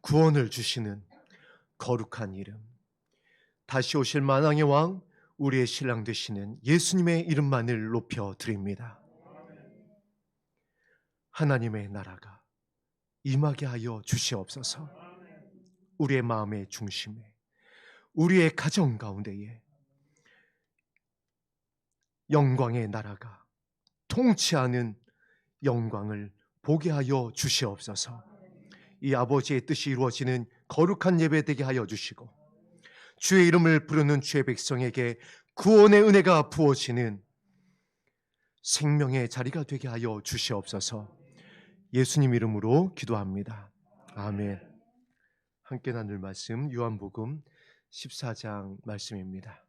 구원을 주시는 거룩한 이름, 다시 오실 만왕의 왕, 우리의 신랑 되시는 예수님의 이름만을 높여 드립니다. 하나님의 나라가 임하게 하여 주시옵소서. 우리의 마음의 중심에, 우리의 가정 가운데에 영광의 나라가 통치하는 영광을 보게 하여 주시옵소서. 이 아버지의 뜻이 이루어지는 거룩한 예배 되게 하여 주시고, 주의 이름을 부르는 주의 백성에게 구원의 은혜가 부어지는 생명의 자리가 되게 하여 주시옵소서. 예수님 이름으로 기도합니다. 아멘. 함께 나눌 말씀 요한복음 14장 말씀입니다.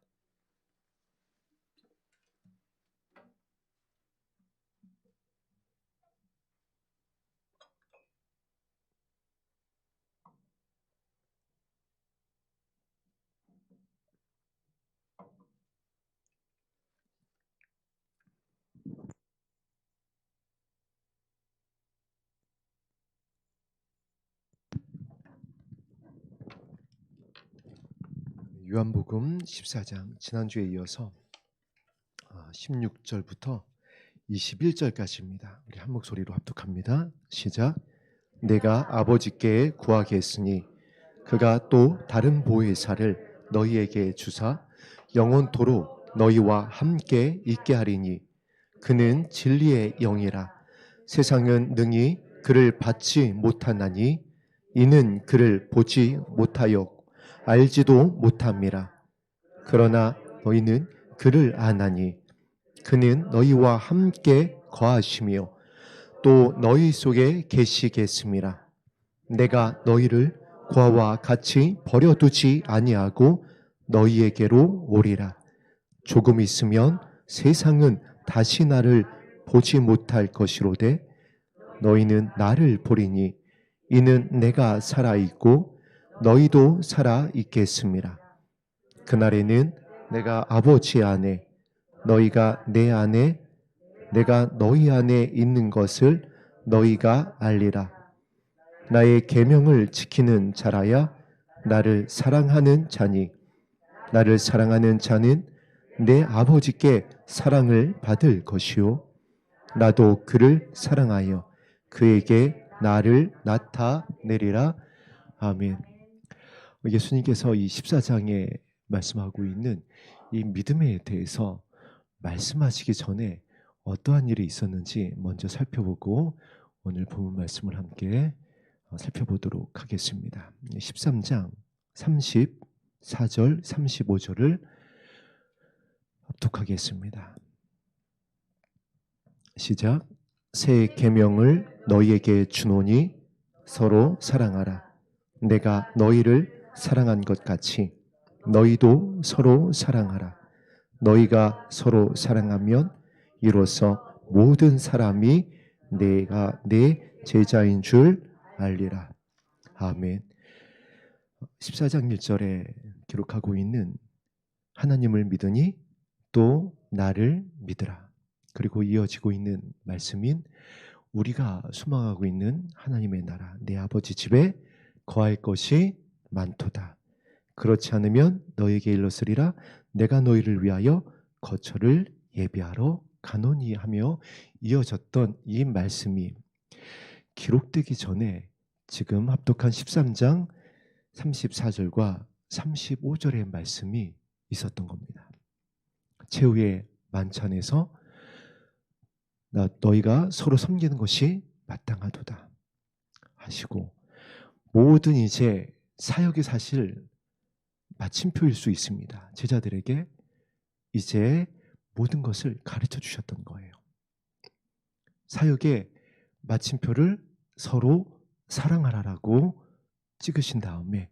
요한복음 14장, 지난주에 이어서 16절부터 21절까지입니다. 우리 한 목소리로 합독합니다. 시작. 내가 아버지께 구하겠으니 그가 또 다른 보혜사를 너희에게 주사 영원토록 너희와 함께 있게 하리니 그는 진리의 영이라. 세상은 능히 그를 받지 못하나니 이는 그를 보지 못하여 알지도 못함이라. 그러나 너희는 그를 아나니 그는 너희와 함께 거하시며 또 너희 속에 계시겠음이라. 내가 너희를 고아와 같이 버려두지 아니하고 너희에게로 오리라. 조금 있으면 세상은 다시 나를 보지 못할 것이로되 너희는 나를 보리니 이는 내가 살아있고 너희도 살아있겠음이라. 그날에는 내가 아버지 안에 너희가 내 안에 내가 너희 안에 있는 것을 너희가 알리라. 나의 계명을 지키는 자라야 나를 사랑하는 자니 나를 사랑하는 자는 내 아버지께 사랑을 받을 것이요 나도 그를 사랑하여 그에게 나를 나타내리라. 아멘. 예수님께서 이 14장에 말씀하고 있는 이 믿음에 대해서 말씀하시기 전에 어떠한 일이 있었는지 먼저 살펴보고 오늘 본문 말씀을 함께 살펴보도록 하겠습니다. 13장 34절 35절을 합독하겠습니다. 시작. 새 계명을 너희에게 주노니 서로 사랑하라. 내가 너희를 사랑한 것 같이 너희도 서로 사랑하라. 너희가 서로 사랑하면 이로써 모든 사람이 내가 내 제자인 줄 알리라. 아멘. 14장 1절에 기록하고 있는 하나님을 믿으니 또 나를 믿으라. 그리고 이어지고 있는 말씀인 우리가 소망하고 있는 하나님의 나라, 내 아버지 집에 거할 것이 많도다. 그렇지 않으면 너에게 일렀으리라. 내가 너희를 위하여 거처를 예비하러 가노니 하며 이어졌던 이 말씀이 기록되기 전에 지금 합독한 13장 34절과 35절의 말씀이 있었던 겁니다. 최후의 만찬에서 너희가 서로 섬기는 것이 마땅하도다 하시고, 모든 이제 사역이 사실 마침표일 수 있습니다. 제자들에게 이제 모든 것을 가르쳐 주셨던 거예요. 사역의 마침표를 서로 사랑하라라고 찍으신 다음에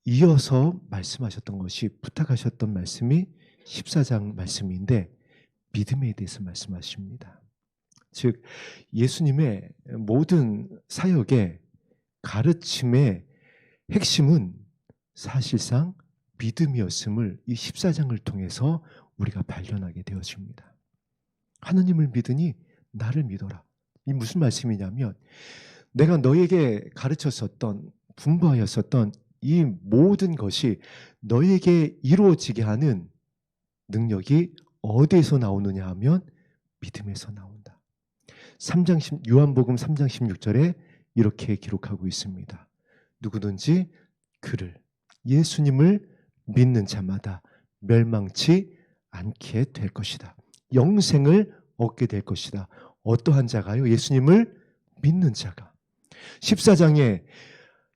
이어서 말씀하셨던 것이, 부탁하셨던 말씀이 14장 말씀인데 믿음에 대해서 말씀하십니다. 즉 예수님의 모든 사역의 가르침의 핵심은 사실상 믿음이었음을 이 14장을 통해서 우리가 발견하게 되어집니다. 하나님을 믿으니 나를 믿어라. 이 무슨 말씀이냐면, 내가 너에게 가르쳤었던 분부하였었던 이 모든 것이 너에게 이루어지게 하는 능력이 어디에서 나오느냐 하면 믿음에서 나온다. 요한복음 3장 16절에 이렇게 기록하고 있습니다. 누구든지 그를, 예수님을 믿는 자마다 멸망치 않게 될 것이다. 영생을 얻게 될 것이다. 어떠한 자가요? 예수님을 믿는 자가. 14장에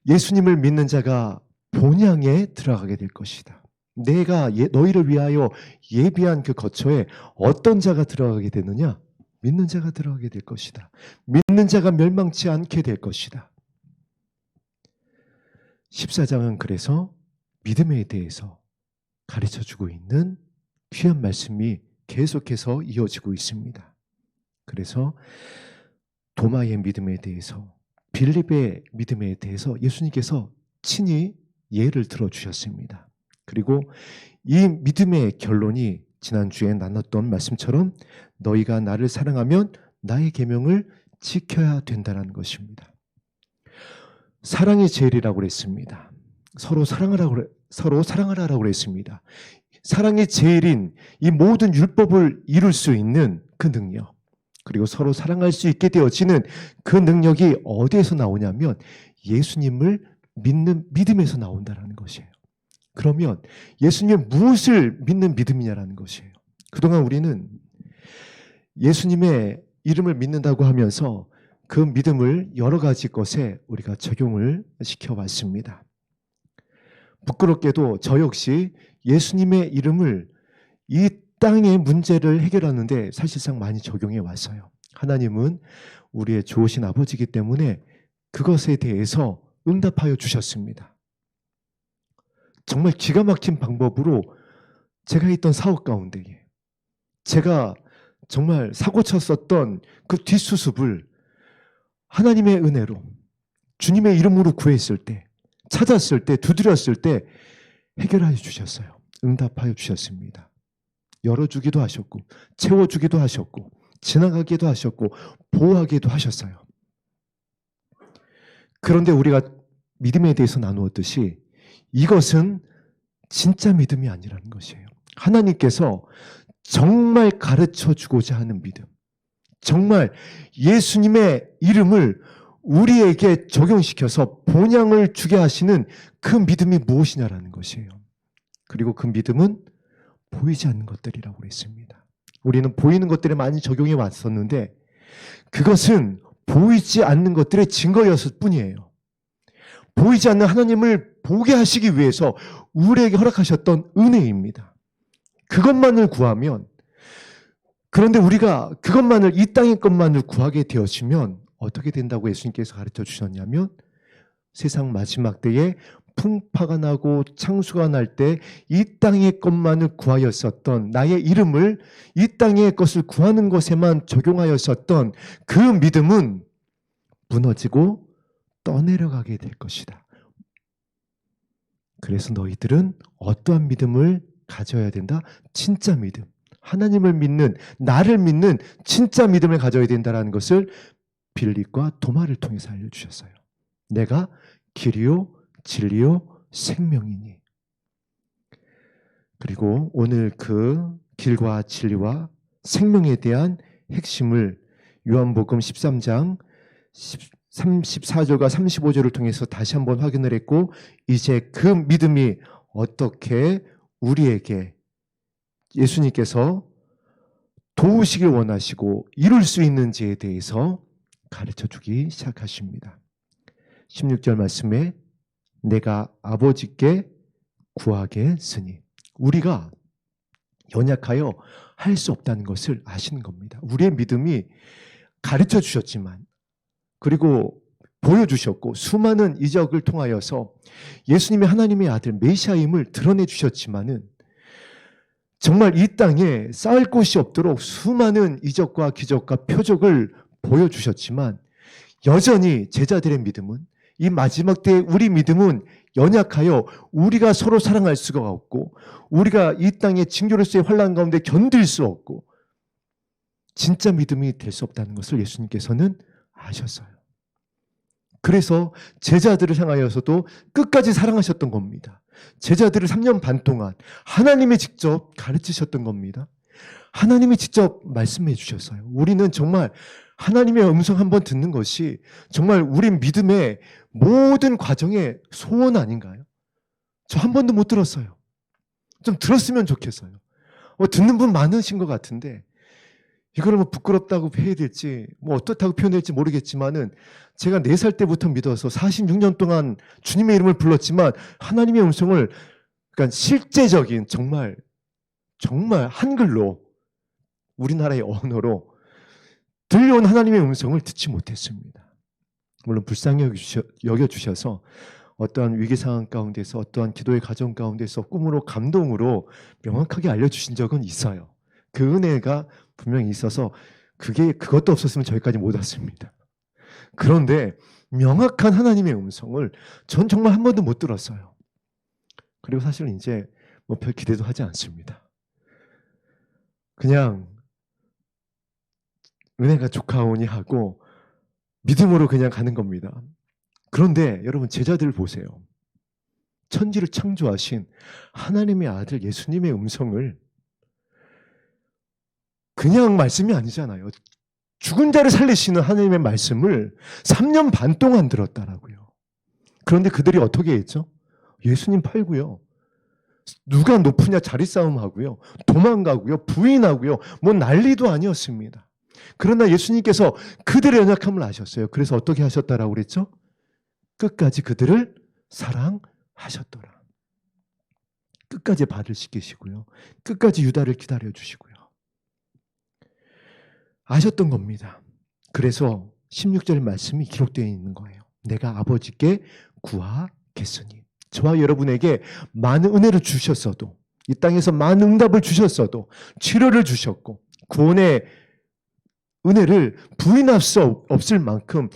예수님을 믿는 자가 본향에 들어가게 될 것이다. 내가 너희를 위하여 예비한 그 거처에 어떤 자가 들어가게 되느냐? 믿는 자가 들어가게 될 것이다. 믿는 자가 멸망치 않게 될 것이다. 14장은 그래서 믿음에 대해서 가르쳐주고 있는 귀한 말씀이 계속해서 이어지고 있습니다. 그래서 도마의 믿음에 대해서, 빌립의 믿음에 대해서 예수님께서 친히 예를 들어주셨습니다. 그리고 이 믿음의 결론이 지난주에 나눴던 말씀처럼 너희가 나를 사랑하면 나의 계명을 지켜야 된다는 것입니다. 사랑이 제일이라고 그랬습니다. 서로 사랑하라고 그랬습니다. 사랑이 제일인 이 모든 율법을 이룰 수 있는 그 능력, 그리고 서로 사랑할 수 있게 되어지는 그 능력이 어디에서 나오냐면 예수님을 믿는 믿음에서 나온다는 것이에요. 그러면 예수님의 무엇을 믿는 믿음이냐라는 것이에요. 그동안 우리는 예수님의 이름을 믿는다고 하면서 그 믿음을 여러 가지 것에 우리가 적용을 시켜왔습니다. 부끄럽게도 저 역시 예수님의 이름을 이 땅의 문제를 해결하는데 사실상 많이 적용해 왔어요. 하나님은 우리의 좋으신 아버지이기 때문에 그것에 대해서 응답하여 주셨습니다. 정말 기가 막힌 방법으로 제가 있던 사업 가운데에 제가 정말 사고 쳤었던 그 뒷수습을 하나님의 은혜로 주님의 이름으로 구했을 때, 찾았을 때, 두드렸을 때 해결하여 주셨어요. 응답하여 주셨습니다. 열어주기도 하셨고, 채워주기도 하셨고, 지나가기도 하셨고, 보호하기도 하셨어요. 그런데 우리가 믿음에 대해서 나누었듯이 이것은 진짜 믿음이 아니라는 것이에요. 하나님께서 정말 가르쳐 주고자 하는 믿음, 정말 예수님의 이름을 우리에게 적용시켜서 본향을 주게 하시는 그 믿음이 무엇이냐라는 것이에요. 그리고 그 믿음은 보이지 않는 것들이라고 했습니다. 우리는 보이는 것들에 많이 적용해 왔었는데 그것은 보이지 않는 것들의 증거였을 뿐이에요. 보이지 않는 하나님을 보게 하시기 위해서 우리에게 허락하셨던 은혜입니다. 그것만을 구하면, 그런데 우리가 그것만을, 이 땅의 것만을 구하게 되어지면 어떻게 된다고 예수님께서 가르쳐 주셨냐면, 세상 마지막 때에 풍파가 나고 창수가 날 때 이 땅의 것만을 구하였었던, 나의 이름을 이 땅의 것을 구하는 것에만 적용하였었던 그 믿음은 무너지고 떠내려가게 될 것이다. 그래서 너희들은 어떠한 믿음을 가져야 된다? 진짜 믿음, 하나님을 믿는, 나를 믿는 진짜 믿음을 가져야 된다는 것을 빌립과 도마를 통해서 알려주셨어요. 내가 길이요 진리요 생명이니. 그리고 오늘 그 길과 진리와 생명에 대한 핵심을 요한복음 13장 34절과 35절을 통해서 다시 한번 확인을 했고, 이제 그 믿음이 어떻게 우리에게 예수님께서 도우시길 원하시고 이룰 수 있는지에 대해서 가르쳐주기 시작하십니다. 16절 말씀에 내가 아버지께 구하겠으니, 우리가 연약하여 할 수 없다는 것을 아시는 겁니다. 우리의 믿음이 가르쳐 주셨지만, 그리고 보여주셨고 수많은 이적을 통하여서 예수님의 하나님의 아들 메시아임을 드러내 주셨지만은 정말 이 땅에 쌓을 곳이 없도록 수많은 이적과 기적과 표적을 보여주셨지만 여전히 제자들의 믿음은, 이 마지막 때의 우리 믿음은 연약하여 우리가 서로 사랑할 수가 없고, 우리가 이 땅의 징조로서의 환난 가운데 견딜 수 없고 진짜 믿음이 될 수 없다는 것을 예수님께서는 아셨어요. 그래서 제자들을 향하여서도 끝까지 사랑하셨던 겁니다. 제자들을 3년 반 동안 하나님이 직접 가르치셨던 겁니다. 하나님이 직접 말씀해 주셨어요. 우리는 정말 하나님의 음성 한번 듣는 것이 정말 우리 믿음의 모든 과정의 소원 아닌가요? 저 한 번도 못 들었어요. 좀 들었으면 좋겠어요. 듣는 분 많으신 것 같은데 이거를 뭐 부끄럽다고 해야 될지 뭐 어떻다고 표현할지 모르겠지만은 제가 4살 때부터 믿어서 46년 동안 주님의 이름을 불렀지만 하나님의 음성을 그러니까 실제적인 정말 한글로 우리나라의 언어로 들려온 하나님의 음성을 듣지 못했습니다. 물론 불쌍히 여겨주셔서 어떠한 위기 상황 가운데서 어떠한 기도의 과정 가운데서 꿈으로 감동으로 명확하게 알려주신 적은 있어요. 그 은혜가 분명히 있어서 그것도 없었으면 저기까지 못 왔습니다. 그런데 명확한 하나님의 음성을 전 정말 한 번도 못 들었어요. 그리고 사실 이제 뭐 별 기대도 하지 않습니다. 그냥 은혜가 좋가오니 하고 믿음으로 그냥 가는 겁니다. 그런데 여러분 제자들 보세요. 천지를 창조하신 하나님의 아들 예수님의 음성을 그냥 말씀이 아니잖아요. 죽은 자를 살리시는 하나님의 말씀을 3년 반 동안 들었다라고요. 그런데 그들이 어떻게 했죠? 예수님 팔고요. 누가 높으냐 자리싸움하고요. 도망가고요. 부인하고요. 뭐 난리도 아니었습니다. 그러나 예수님께서 그들의 연약함을 아셨어요. 그래서 어떻게 하셨다라고 그랬죠? 끝까지 그들을 사랑하셨더라. 끝까지 발을 씻기시고요. 끝까지 유다를 기다려주시고요. 아셨던 겁니다. 그래서 16절 말씀이 기록되어 있는 거예요. 내가 아버지께 구하겠으니. 저와 여러분에게 많은 은혜를 주셨어도 이 땅에서 많은 응답을 주셨어도 치료를 주셨고 구원의 은혜를 부인할 수 없을 만큼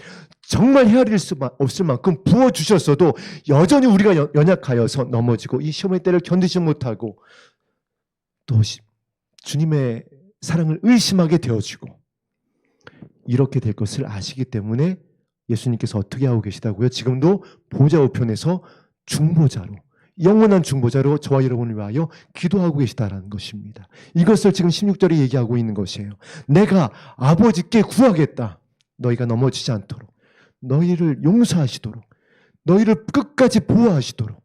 정말 헤아릴 수 없을 만큼 부어주셨어도 여전히 우리가 연약하여서 넘어지고 이 시험의 때를 견디지 못하고 또 주님의 사랑을 의심하게 되어지고 이렇게 될 것을 아시기 때문에 예수님께서 어떻게 하고 계시다고요? 지금도 보좌 우편에서 중보자로 영원한 중보자로 저와 여러분을 위하여 기도하고 계시다라는 것입니다. 이것을 지금 16절에 얘기하고 있는 것이에요. 내가 아버지께 구하겠다. 너희가 넘어지지 않도록 너희를 용서하시도록 너희를 끝까지 보호하시도록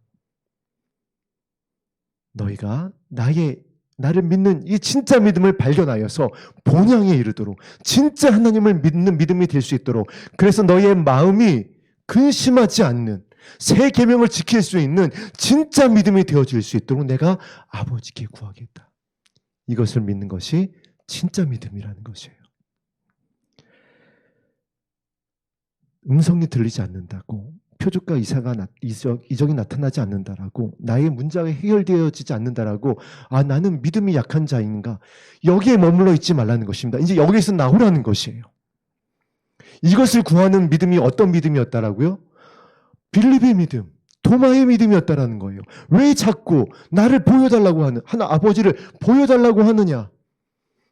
너희가 나를 믿는 이 진짜 믿음을 발견하여서 본향에 이르도록 진짜 하나님을 믿는 믿음이 될 수 있도록 그래서 너희의 마음이 근심하지 않는 새 계명을 지킬 수 있는 진짜 믿음이 되어질 수 있도록 내가 아버지께 구하겠다. 이것을 믿는 것이 진짜 믿음이라는 것이에요. 음성이 들리지 않는다고 표적과 이적이 나타나지 않는다라고 나의 문제가 해결되어지지 않는다라고 나는 믿음이 약한 자인가 여기에 머물러 있지 말라는 것입니다. 이제 여기서 나오라는 것이에요. 이것을 구하는 믿음이 어떤 믿음이었다라고요? 빌립의 믿음, 도마의 믿음이었다라는 거예요. 왜 자꾸 나를 보여달라고 하는 아버지를 보여달라고 하느냐?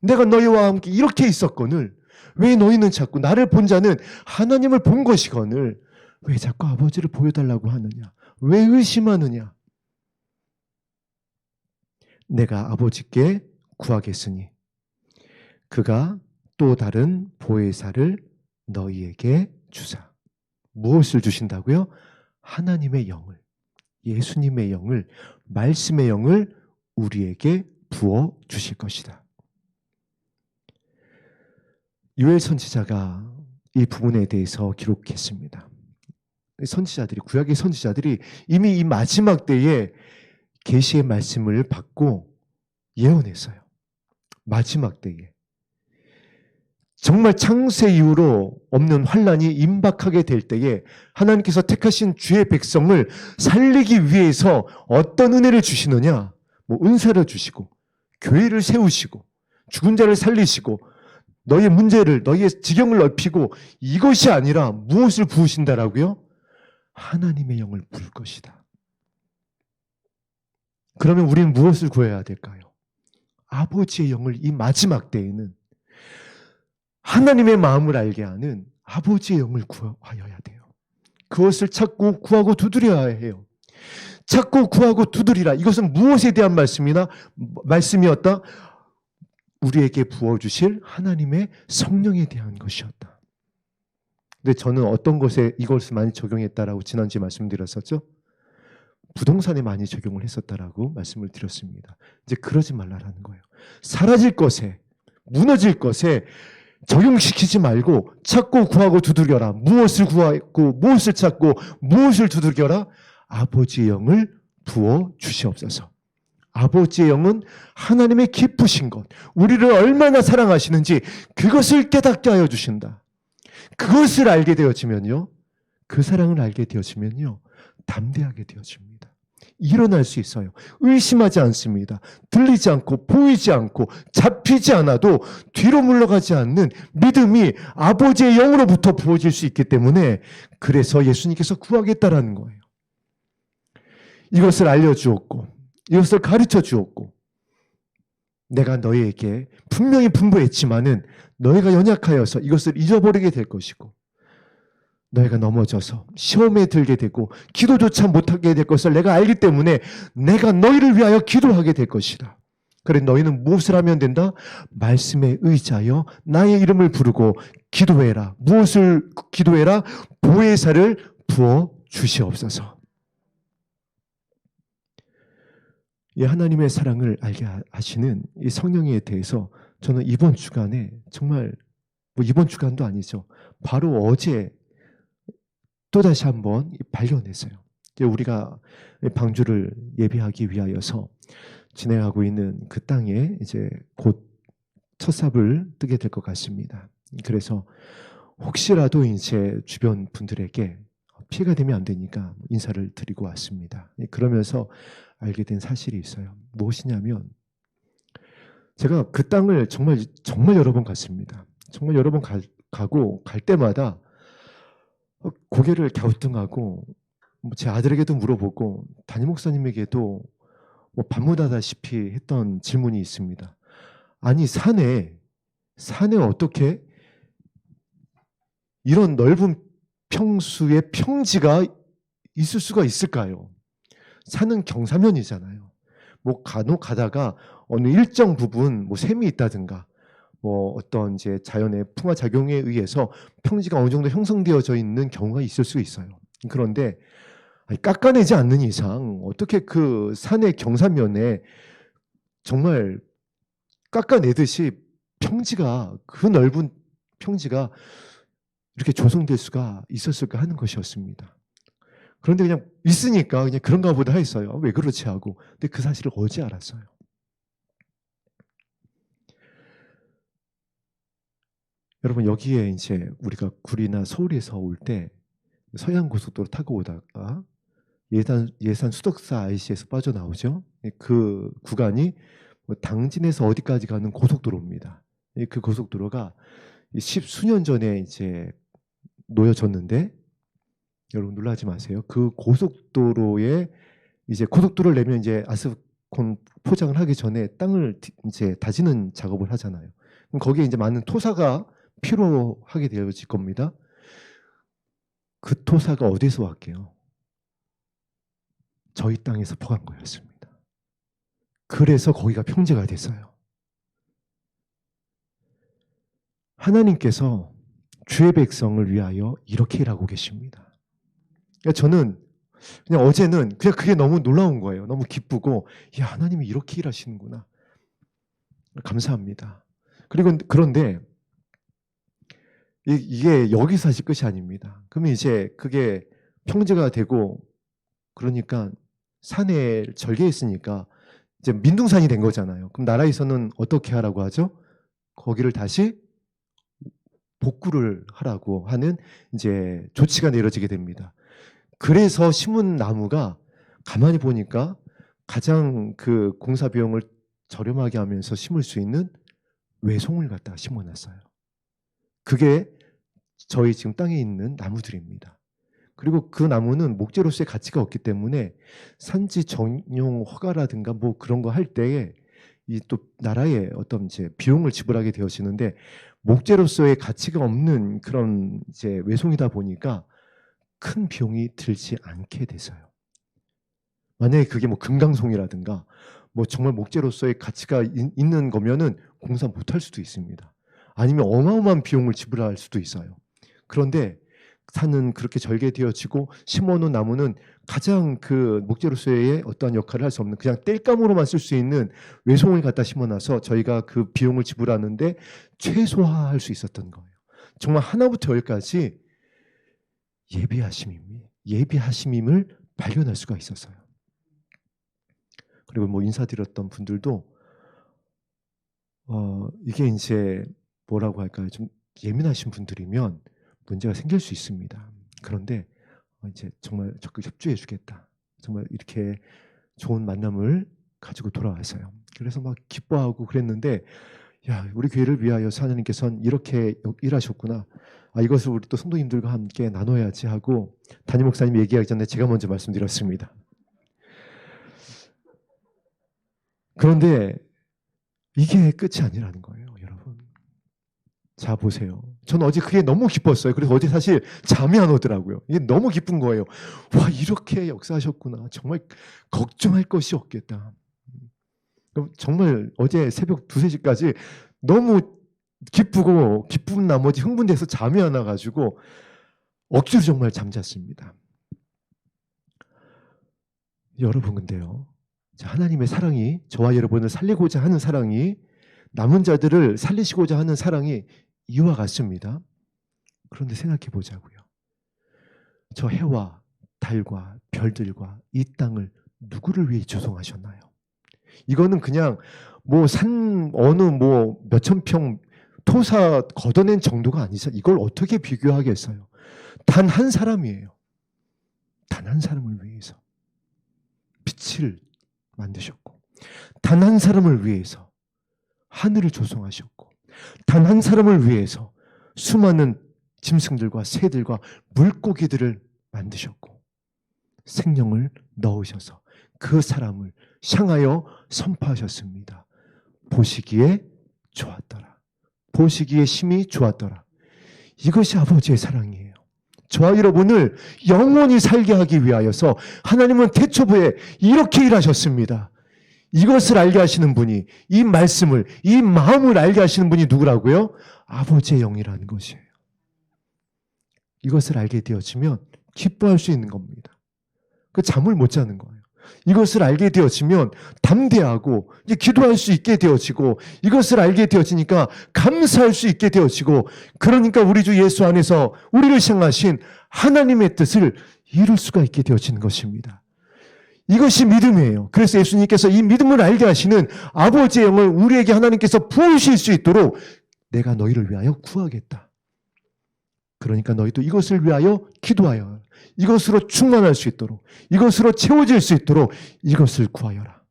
내가 너희와 함께 이렇게 있었거늘 왜 너희는 자꾸 나를 본 자는 하나님을 본 것이거늘 왜 자꾸 아버지를 보여달라고 하느냐? 왜 의심하느냐? 내가 아버지께 구하겠으니 그가 또 다른 보혜사를 너희에게 주사. 무엇을 주신다고요? 하나님의 영을, 예수님의 영을, 말씀의 영을 우리에게 부어 주실 것이다. 요엘 선지자가 이 부분에 대해서 기록했습니다. 선지자들이 구약의 선지자들이 이미 이 마지막 때에 계시의 말씀을 받고 예언했어요. 마지막 때에 정말 창세 이후로 없는 환란이 임박하게 될 때에 하나님께서 택하신 주의 백성을 살리기 위해서 어떤 은혜를 주시느냐? 뭐 은사를 주시고 교회를 세우시고 죽은 자를 살리시고 너희의 문제를 너희의 지경을 넓히고 이것이 아니라 무엇을 부으신다라고요? 하나님의 영을 부을 것이다. 그러면 우리는 무엇을 구해야 될까요? 아버지의 영을 이 마지막 때에는 하나님의 마음을 알게 하는 아버지의 영을 구하여야 돼요. 그것을 찾고 구하고 두드려야 해요. 찾고 구하고 두드리라. 이것은 무엇에 대한 말씀이었다? 우리에게 부어주실 하나님의 성령에 대한 것이었다. 근데 저는 어떤 것에 이것을 많이 적용했다라고 지난주에 말씀드렸었죠? 부동산에 많이 적용을 했었다라고 말씀을 드렸습니다. 이제 그러지 말라라는 거예요. 사라질 것에, 무너질 것에 적용시키지 말고 찾고 구하고 두들겨라. 무엇을 구하고 무엇을 찾고 무엇을 두들겨라? 아버지의 영을 부어 주시옵소서. 아버지의 영은 하나님의 기쁘신 것, 우리를 얼마나 사랑하시는지 그것을 깨닫게 하여 주신다. 그것을 알게 되어지면요, 그 사랑을 알게 되어지면요, 담대하게 되어집니다. 일어날 수 있어요. 의심하지 않습니다. 들리지 않고 보이지 않고 잡히지 않아도 뒤로 물러가지 않는 믿음이 아버지의 영으로부터 부어질 수 있기 때문에, 그래서 예수님께서 구하겠다라는 거예요. 이것을 알려주었고 이것을 가르쳐 주었고, 내가 너희에게 분명히 분부했지만은 너희가 연약하여서 이것을 잊어버리게 될 것이고, 너희가 넘어져서 시험에 들게 되고 기도조차 못하게 될 것을 내가 알기 때문에 내가 너희를 위하여 기도하게 될 것이다. 그래, 너희는 무엇을 하면 된다? 말씀에 의지하여 나의 이름을 부르고 기도해라. 무엇을 기도해라? 보혜사를 부어 주시옵소서. 이 하나님의 사랑을 알게 하시는 이 성령에 대해서 저는 이번 주간에 정말, 이번 주간도 아니죠, 바로 어제 또다시 한번 발견했어요. 우리가 방주를 예배하기 위하여서 진행하고 있는 그 땅에 이제 곧 첫 삽을 뜨게 될 것 같습니다. 그래서 혹시라도 이제 주변 분들에게 피해가 되면 안 되니까 인사를 드리고 왔습니다. 그러면서 알게 된 사실이 있어요. 무엇이냐면, 제가 그 땅을 정말 여러 번 갔습니다. 정말 여러 번 가고 갈 때마다 고개를 갸우뚱하고, 제 아들에게도 물어보고 담임 목사님에게도 반문하다시피 했던 질문이 있습니다. 아니, 산에 어떻게 이런 넓은 평수의 평지가 있을 수가 있을까요? 산은 경사면이잖아요. 간혹 가다가 어느 일정 부분 샘이 있다든가 어떤 이제 자연의 풍화 작용에 의해서 평지가 어느 정도 형성되어져 있는 경우가 있을 수 있어요. 그런데 깎아내지 않는 이상 어떻게 그 산의 경사면에 정말 깎아내듯이 그 넓은 평지가 이렇게 조성될 수가 있었을까 하는 것이었습니다. 그런데 그냥 있으니까 그냥 그런가 보다 했어요. 왜 그렇지 하고. 근데 그 사실을 어제 알았어요. 여러분, 여기에 이제 우리가 구리나 서울에서 올 때 서해안고속도로 타고 오다가 예산 수덕사 IC에서 빠져나오죠. 그 구간이 당진에서 어디까지 가는 고속도로입니다. 그 고속도로가 10수년 전에 이제 놓여졌는데, 여러분 놀라지 마세요. 그 고속도로에 이제 고속도로를 내면 이제 아스콘 포장을 하기 전에 땅을 이제 다지는 작업을 하잖아요. 그럼 거기에 이제 많은 토사가 필요하게 되어질 겁니다. 그 토사가 어디서 왔게요? 저희 땅에서 퍼간 거였습니다. 그래서 거기가 평지가 됐어요. 하나님께서 주의 백성을 위하여 이렇게 일하고 계십니다. 저는 그냥 어제는 그냥 그게 너무 놀라운 거예요. 너무 기쁘고, 야, 하나님이 이렇게 일하시는구나. 감사합니다. 그런데 이게 여기서 사실 끝이 아닙니다. 그러면 이제 그게 평지가 되고, 그러니까 산에 절개했으니까 이제 민둥산이 된 거잖아요. 그럼 나라에서는 어떻게 하라고 하죠? 거기를 다시 복구를 하라고 하는 이제 조치가 내려지게 됩니다. 그래서 심은 나무가 가만히 보니까 가장 그 공사 비용을 저렴하게 하면서 심을 수 있는 외송을 갖다 심어놨어요. 그게 저희 지금 땅에 있는 나무들입니다. 그리고 그 나무는 목재로서의 가치가 없기 때문에 산지 전용 허가라든가 그런 거 할 때에 이 또 나라의 어떤 이제 비용을 지불하게 되어지는데, 목재로서의 가치가 없는 그런 이제 외송이다 보니까 큰 비용이 들지 않게 돼서요. 만약에 그게 뭐 금강송이라든가 뭐 정말 목재로서의 가치가 있는 거면은 공사 못할 수도 있습니다. 아니면 어마어마한 비용을 지불할 수도 있어요. 그런데 산은 그렇게 절개되어지고 심어놓은 나무는 가장 그 목재로서의 어떠한 역할을 할 수 없는 그냥 땔감으로만 쓸 수 있는 외송을 갖다 심어놔서 저희가 그 비용을 지불하는데 최소화할 수 있었던 거예요. 정말 하나부터 열까지 예비하심임을 발견할 수가 있었어요. 그리고 뭐 인사드렸던 분들도 이게 이제 뭐라고 할까요? 좀 예민하신 분들이면 문제가 생길 수 있습니다. 그런데 이제 정말 적극 협조해 주겠다. 정말 이렇게 좋은 만남을 가지고 돌아왔어요. 그래서 막 기뻐하고 그랬는데 야, 우리 교회를 위하여 하나님께서는 이렇게 일하셨구나. 이것을 우리 또 성도님들과 함께 나눠야지 하고 담임 목사님 얘기하기 전에 제가 먼저 말씀드렸습니다. 그런데 이게 끝이 아니라는 거예요, 여러분. 자, 보세요. 저는 어제 그게 너무 기뻤어요. 그래서 어제 사실 잠이 안 오더라고요. 이게 너무 기쁜 거예요. 와, 이렇게 역사하셨구나. 정말 걱정할 것이 없겠다. 정말 어제 새벽 2, 3시까지 너무 기쁘고 기쁜 나머지 흥분돼서 잠이 안 와가지고 억지로 정말 잠잤습니다. 여러분 근데요. 하나님의 사랑이 저와 여러분을 살리고자 하는 사랑이 남은 자들을 살리시고자 하는 사랑이 이와 같습니다. 그런데 생각해 보자고요. 저 해와 달과 별들과 이 땅을 누구를 위해 조성하셨나요? 이거는 그냥 뭐 산 어느 뭐 몇천 평 토사 걷어낸 정도가 아니죠. 이걸 어떻게 비교하겠어요? 단 한 사람이에요. 단 한 사람을 위해서 빛을 만드셨고, 단 한 사람을 위해서 하늘을 조성하셨고, 단 한 사람을 위해서 수많은 짐승들과 새들과 물고기들을 만드셨고, 생명을 넣으셔서 그 사람을 향하여 선포하셨습니다. 보시기에 좋았더라. 보시기에 심히 좋았더라. 이것이 아버지의 사랑이에요. 저와 여러분을 영원히 살게 하기 위하여서 하나님은 태초부에 이렇게 일하셨습니다. 이것을 알게 하시는 분이, 이 말씀을, 이 마음을 알게 하시는 분이 누구라고요? 아버지의 영이라는 것이에요. 이것을 알게 되어지면 기뻐할 수 있는 겁니다. 그 잠을 못 자는 거예요. 이것을 알게 되어지면 담대하고 이제 기도할 수 있게 되어지고, 이것을 알게 되어지니까 감사할 수 있게 되어지고, 그러니까 우리 주 예수 안에서 우리를 향하신 하나님의 뜻을 이룰 수가 있게 되어지는 것입니다. 이것이 믿음이에요. 그래서 예수님께서 이 믿음을 알게 하시는 아버지의 영을 우리에게 하나님께서 부으실 수 있도록 내가 너희를 위하여 구하겠다. 그러니까 너희도 이것을 위하여 기도하여 이것으로 충만할 수 있도록, 이것으로 채워질 수 있도록 이것을 구하여라.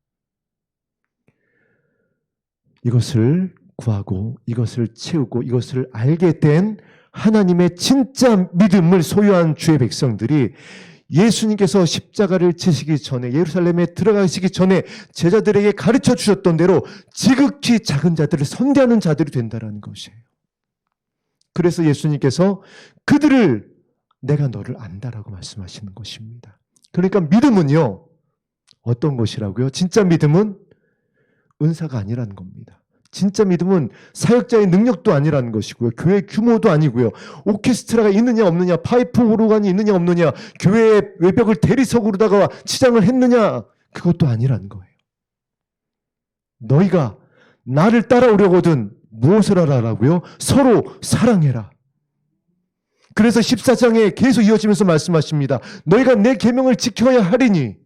이것을 구하고 이것을 채우고 이것을 알게 된 하나님의 진짜 믿음을 소유한 주의 백성들이 예수님께서 십자가를 지시기 전에, 예루살렘에 들어가시기 전에 제자들에게 가르쳐 주셨던 대로 지극히 작은 자들을 선대하는 자들이 된다는 것이에요. 그래서 예수님께서 그들을 내가 너를 안다라고 말씀하시는 것입니다. 그러니까 믿음은요, 어떤 것이라고요? 진짜 믿음은 은사가 아니라는 겁니다. 진짜 믿음은 사역자의 능력도 아니라는 것이고요. 교회 규모도 아니고요. 오케스트라가 있느냐 없느냐, 파이프 오르간이 있느냐 없느냐, 교회의 외벽을 대리석으로다가 치장을 했느냐, 그것도 아니라는 거예요. 너희가 나를 따라오려거든 무엇을 하라고요? 서로 사랑해라. 그래서 14장에 계속 이어지면서 말씀하십니다. 너희가 내 계명을 지켜야 하리니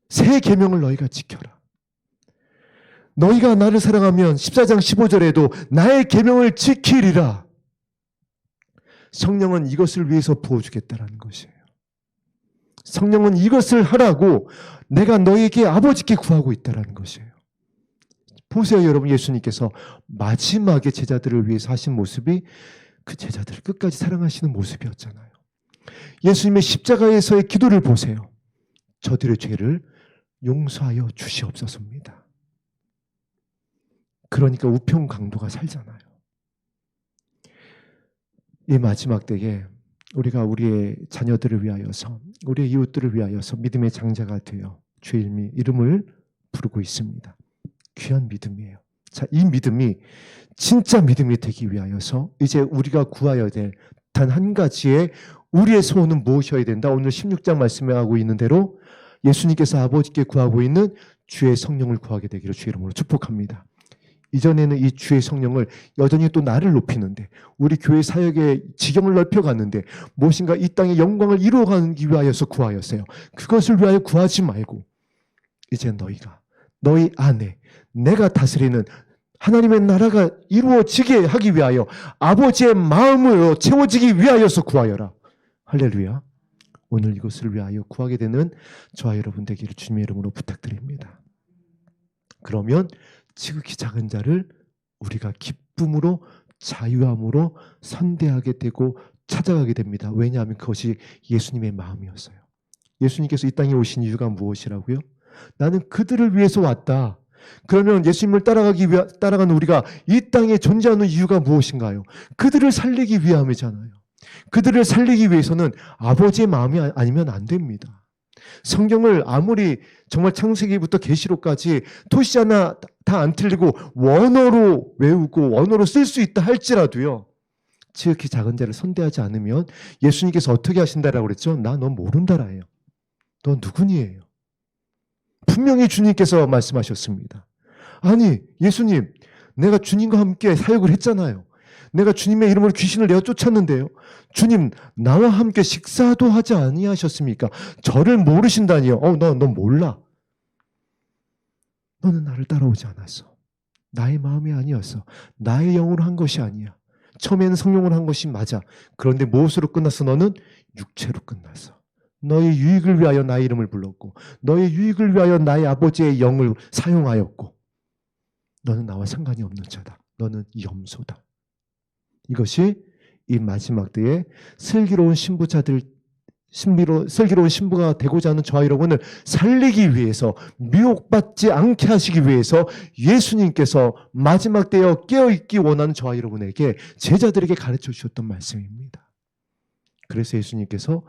새 계명을 너희가 지켜라. 너희가 나를 사랑하면 14장 15절에도 나의 계명을 지키리라. 성령은 이것을 위해서 부어주겠다라는 것이에요. 성령은 이것을 하라고 내가 너에게 아버지께 구하고 있다라는 것이에요. 보세요, 여러분. 예수님께서 마지막에 제자들을 위해서 하신 모습이 그 제자들을 끝까지 사랑하시는 모습이었잖아요. 예수님의 십자가에서의 기도를 보세요. 저들의 죄를 용서하여 주시옵소서입니다. 그러니까 우편 강도가 살잖아요. 이 마지막 때에 우리가 우리의 자녀들을 위하여서, 우리의 이웃들을 위하여서 믿음의 장자가 되어 주의 이름을 부르고 있습니다. 귀한 믿음이에요. 자, 이 믿음이 진짜 믿음이 되기 위하여서 이제 우리가 구하여야 될 단 한 가지의 우리의 소원은 무엇이어야 된다? 오늘 16장 말씀에 하고 있는 대로 예수님께서 아버지께 구하고 있는 주의 성령을 구하게 되기를 주의 이름으로 축복합니다. 이전에는 이 주의 성령을 여전히 또 나를 높이는데, 우리 교회 사역의 지경을 넓혀갔는데, 무엇인가 이 땅의 영광을 이루어가기 위하여서 구하였어요. 그것을 위하여 구하지 말고 이제 너희가 너희 안에 내가 다스리는 하나님의 나라가 이루어지게 하기 위하여 아버지의 마음으로 채워지기 위하여서 구하여라. 할렐루야. 오늘 이것을 위하여 구하게 되는 저와 여러분 되기를 주님의 이름으로 부탁드립니다. 그러면 지극히 작은 자를 우리가 기쁨으로 자유함으로 선대하게 되고 찾아가게 됩니다. 왜냐하면 그것이 예수님의 마음이었어요. 예수님께서 이 땅에 오신 이유가 무엇이라고요? 나는 그들을 위해서 왔다. 그러면 예수님을 따라가는 우리가 이 땅에 존재하는 이유가 무엇인가요? 그들을 살리기 위함이잖아요. 그들을 살리기 위해서는 아버지의 마음이 아니면 안 됩니다. 성경을 아무리 정말 창세기부터 계시록까지 토시 하나 다 안 틀리고 원어로 외우고 원어로 쓸 수 있다 할지라도요, 지극히 작은 자를 선대하지 않으면 예수님께서 어떻게 하신다라고 그랬죠? 나 너 모른다라예요. 너 누구니예요? 분명히 주님께서 말씀하셨습니다. 아니 예수님, 내가 주님과 함께 사역을 했잖아요. 내가 주님의 이름으로 귀신을 내어 쫓았는데요. 주님, 나와 함께 식사도 하지 아니하셨습니까? 저를 모르신다니요. 너 몰라. 너는 나를 따라오지 않았어. 나의 마음이 아니었어. 나의 영으로 한 것이 아니야. 처음에는 성령으로 한 것이 맞아. 그런데 무엇으로 끝났어? 너는 육체로 끝났어. 너의 유익을 위하여 나의 이름을 불렀고, 너의 유익을 위하여 나의 아버지의 영을 사용하였고, 너는 나와 상관이 없는 자다. 너는 염소다. 이것이 이 마지막 때에 슬기로운 신부가 되고자 하는 저와 여러분을 살리기 위해서, 미혹받지 않게 하시기 위해서 예수님께서 마지막 때에 깨어있기 원하는 저와 여러분에게, 제자들에게 가르쳐 주셨던 말씀입니다. 그래서 예수님께서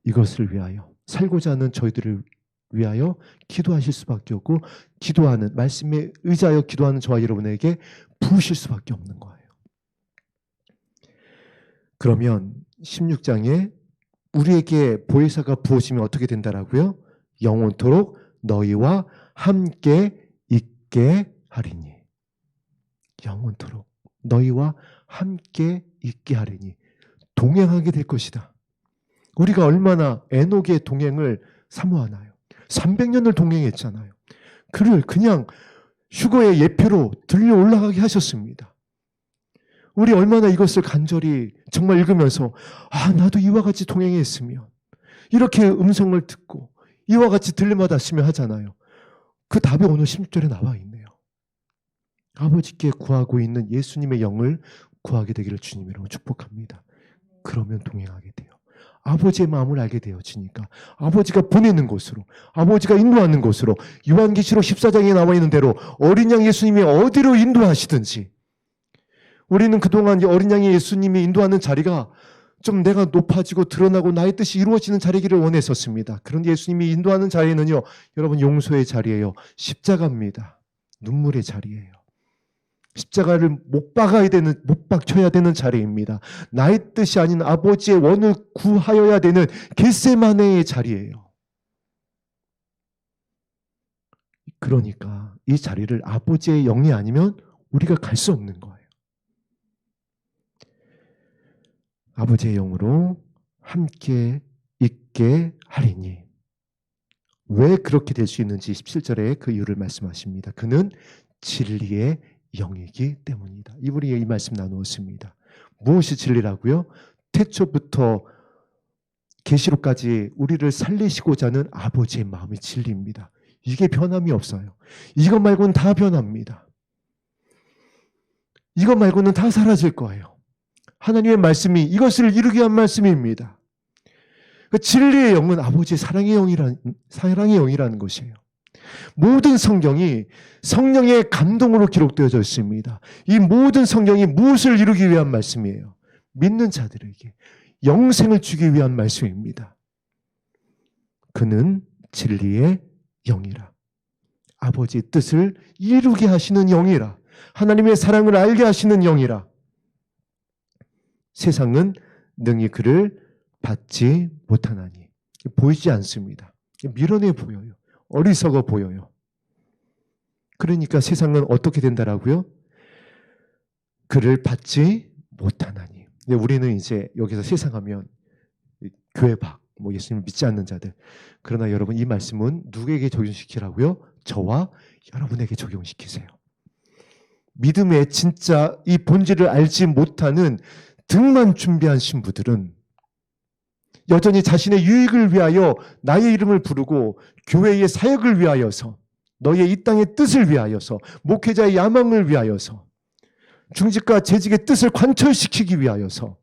이것을 위하여, 살고자 하는 저희들을 위하여 기도하실 수밖에 없고, 기도하는 말씀에 의지하여 기도하는 저와 여러분에게 부으실 수밖에 없는 거예요. 그러면 16장에 우리에게 보혜사가 부어지면 어떻게 된다라고요? 영원토록 너희와 함께 있게 하리니. 영원토록 너희와 함께 있게 하리니. 동행하게 될 것이다. 우리가 얼마나 에녹의 동행을 사모하나요? 300년을 동행했잖아요. 그를 그냥 휴거의 예표로 들려 올라가게 하셨습니다. 우리 얼마나 이것을 간절히 정말 읽으면서 나도 이와 같이 동행했으면, 이렇게 음성을 듣고 이와 같이 들림받았으면 하잖아요. 그 답이 오늘 16절에 나와 있네요. 아버지께 구하고 있는 예수님의 영을 구하게 되기를 주님이라고 축복합니다. 그러면 동행하게 돼요. 아버지의 마음을 알게 되어지니까 아버지가 보내는 곳으로, 아버지가 인도하는 곳으로, 요한계시록 14장에 나와 있는 대로 어린 양 예수님이 어디로 인도하시든지, 우리는 그동안 어린 양의 예수님이 인도하는 자리가 좀 내가 높아지고 드러나고 나의 뜻이 이루어지는 자리기를 원했었습니다. 그런데 예수님이 인도하는 자리는요, 여러분, 용서의 자리예요. 십자가입니다. 눈물의 자리예요. 십자가를 못 박혀야 되는 자리입니다. 나의 뜻이 아닌 아버지의 원을 구하여야 되는 겟세마네의 자리예요. 그러니까 이 자리를 아버지의 영이 아니면 우리가 갈 수 없는 거예요. 아버지의 영으로 함께 있게 하리니. 왜 그렇게 될 수 있는지 17절에 그 이유를 말씀하십니다. 그는 진리의 영이기 때문이다. 이분이 이 말씀 나누었습니다. 무엇이 진리라고요? 태초부터 계시록까지 우리를 살리시고자 하는 아버지의 마음이 진리입니다. 이게 변함이 없어요. 이것 말고는 다 변합니다. 이것 말고는 다 사라질 거예요. 하나님의 말씀이 이것을 이루기 위한 말씀입니다. 그 진리의 영은 아버지의 사랑의 영이라는 것이에요. 모든 성경이 성령의 감동으로 기록되어져 있습니다. 이 모든 성경이 무엇을 이루기 위한 말씀이에요? 믿는 자들에게 영생을 주기 위한 말씀입니다. 그는 진리의 영이라. 아버지의 뜻을 이루게 하시는 영이라. 하나님의 사랑을 알게 하시는 영이라. 세상은 능히 그를 받지 못하나니. 보이지 않습니다. 미련해 보여요. 어리석어 보여요. 그러니까 세상은 어떻게 된다라고요? 그를 받지 못하나니. 우리는 이제 여기서 세상하면 교회 밖, 예수님을 믿지 않는 자들. 그러나 여러분, 이 말씀은 누구에게 적용시키라고요? 저와 여러분에게 적용시키세요. 믿음의 진짜 이 본질을 알지 못하는 등만 준비한 신부들은 여전히 자신의 유익을 위하여 나의 이름을 부르고 교회의 사역을 위하여서, 너의 이 땅의 뜻을 위하여서, 목회자의 야망을 위하여서, 중직과 재직의 뜻을 관철시키기 위하여서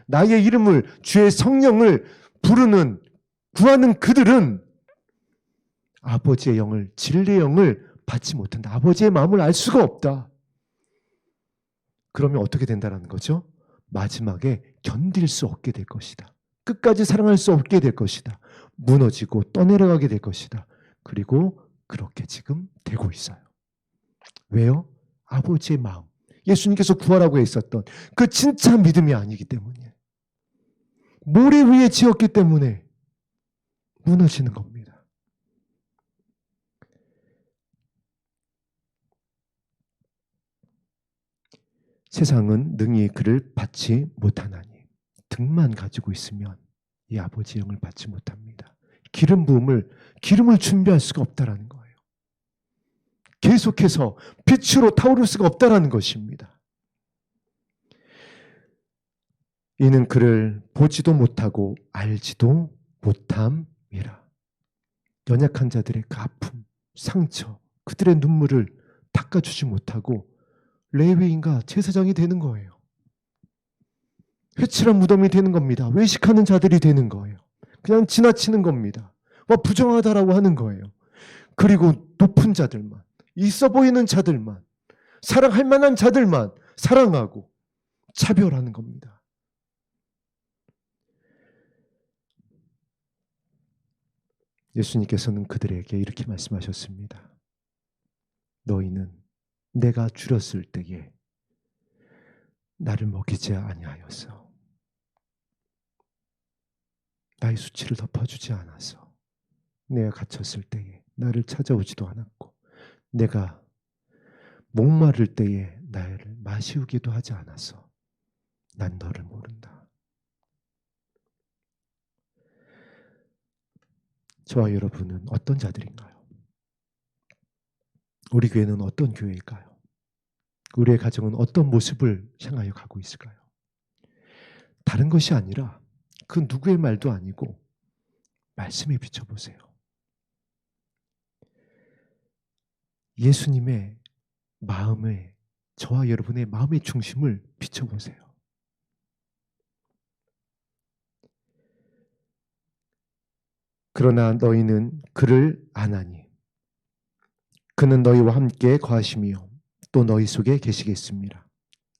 나의 이름을, 주의 성령을 부르는, 구하는 그들은 아버지의 영을, 진리의 영을 받지 못한다. 아버지의 마음을 알 수가 없다. 그러면 어떻게 된다는 거죠? 마지막에 견딜 수 없게 될 것이다. 끝까지 사랑할 수 없게 될 것이다. 무너지고 떠내려가게 될 것이다. 그리고 그렇게 지금 되고 있어요. 왜요? 아버지의 마음, 예수님께서 구하라고 했었던 그 진짜 믿음이 아니기 때문이에요. 모래 위에 지었기 때문에 무너지는 겁니다. 세상은 능히 그를 받지 못하나니. 등만 가지고 있으면 이 아버지의 영을 받지 못합니다. 기름을 준비할 수가 없다라는 거예요. 계속해서 빛으로 타오를 수가 없다라는 것입니다. 이는 그를 보지도 못하고 알지도 못함이라. 연약한 자들의 그 아픔, 상처, 그들의 눈물을 닦아주지 못하고 레위인과 제사장이 되는 거예요. 회칠한 무덤이 되는 겁니다. 외식하는 자들이 되는 거예요. 그냥 지나치는 겁니다. 부정하다라고 하는 거예요. 그리고 높은 자들만, 있어 보이는 자들만, 사랑할 만한 자들만 사랑하고 차별하는 겁니다. 예수님께서는 그들에게 이렇게 말씀하셨습니다. 너희는 내가 줄였을 때에 나를 먹이지 아니하였어. 나의 수치를 덮어주지 않아서, 내가 갇혔을 때에 나를 찾아오지도 않았고, 내가 목마를 때에 나를 마시우기도 하지 않아서 난 너를 모른다. 저와 여러분은 어떤 자들인가요? 우리 교회는 어떤 교회일까요? 우리의 가정은 어떤 모습을 향하여 가고 있을까요? 다른 것이 아니라 그 누구의 말도 아니고 말씀에 비춰보세요. 예수님의 마음에, 저와 여러분의 마음의 중심을 비춰보세요. 그러나 너희는 그를 아나니 그는 너희와 함께 거하시며 또 너희 속에 계시겠습니다.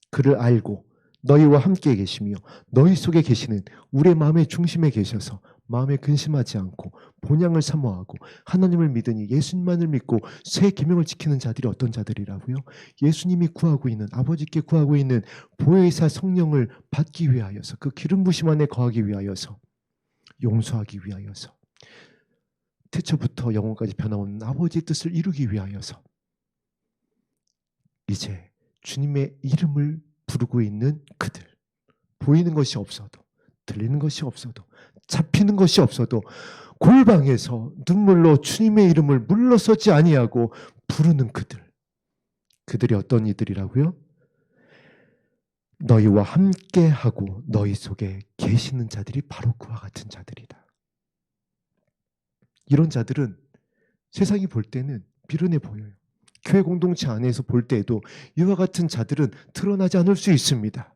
그를 알고 너희와 함께 계시며 너희 속에 계시는 우리의 마음의 중심에 계셔서 마음에 근심하지 않고 본향을 사모하고 하나님을 믿으니 예수님만을 믿고 새 계명을 지키는 자들이 어떤 자들이라고요? 예수님이 구하고 있는, 아버지께 구하고 있는 보혜사 성령을 받기 위하여서, 그 기름 부심 안에 거하기 위하여서, 용서하기 위하여서, 태초부터 영원까지 변함없는 아버지의 뜻을 이루기 위하여서 이제 주님의 이름을 부르고 있는 그들, 보이는 것이 없어도, 들리는 것이 없어도, 잡히는 것이 없어도 골방에서 눈물로 주님의 이름을 물러서지 아니하고 부르는 그들, 그들이 어떤 이들이라고요? 너희와 함께하고 너희 속에 계시는 자들이 바로 그와 같은 자들이다. 이런 자들은 세상이 볼 때는 미련해 보여요. 교회 공동체 안에서 볼 때에도 이와 같은 자들은 드러나지 않을 수 있습니다.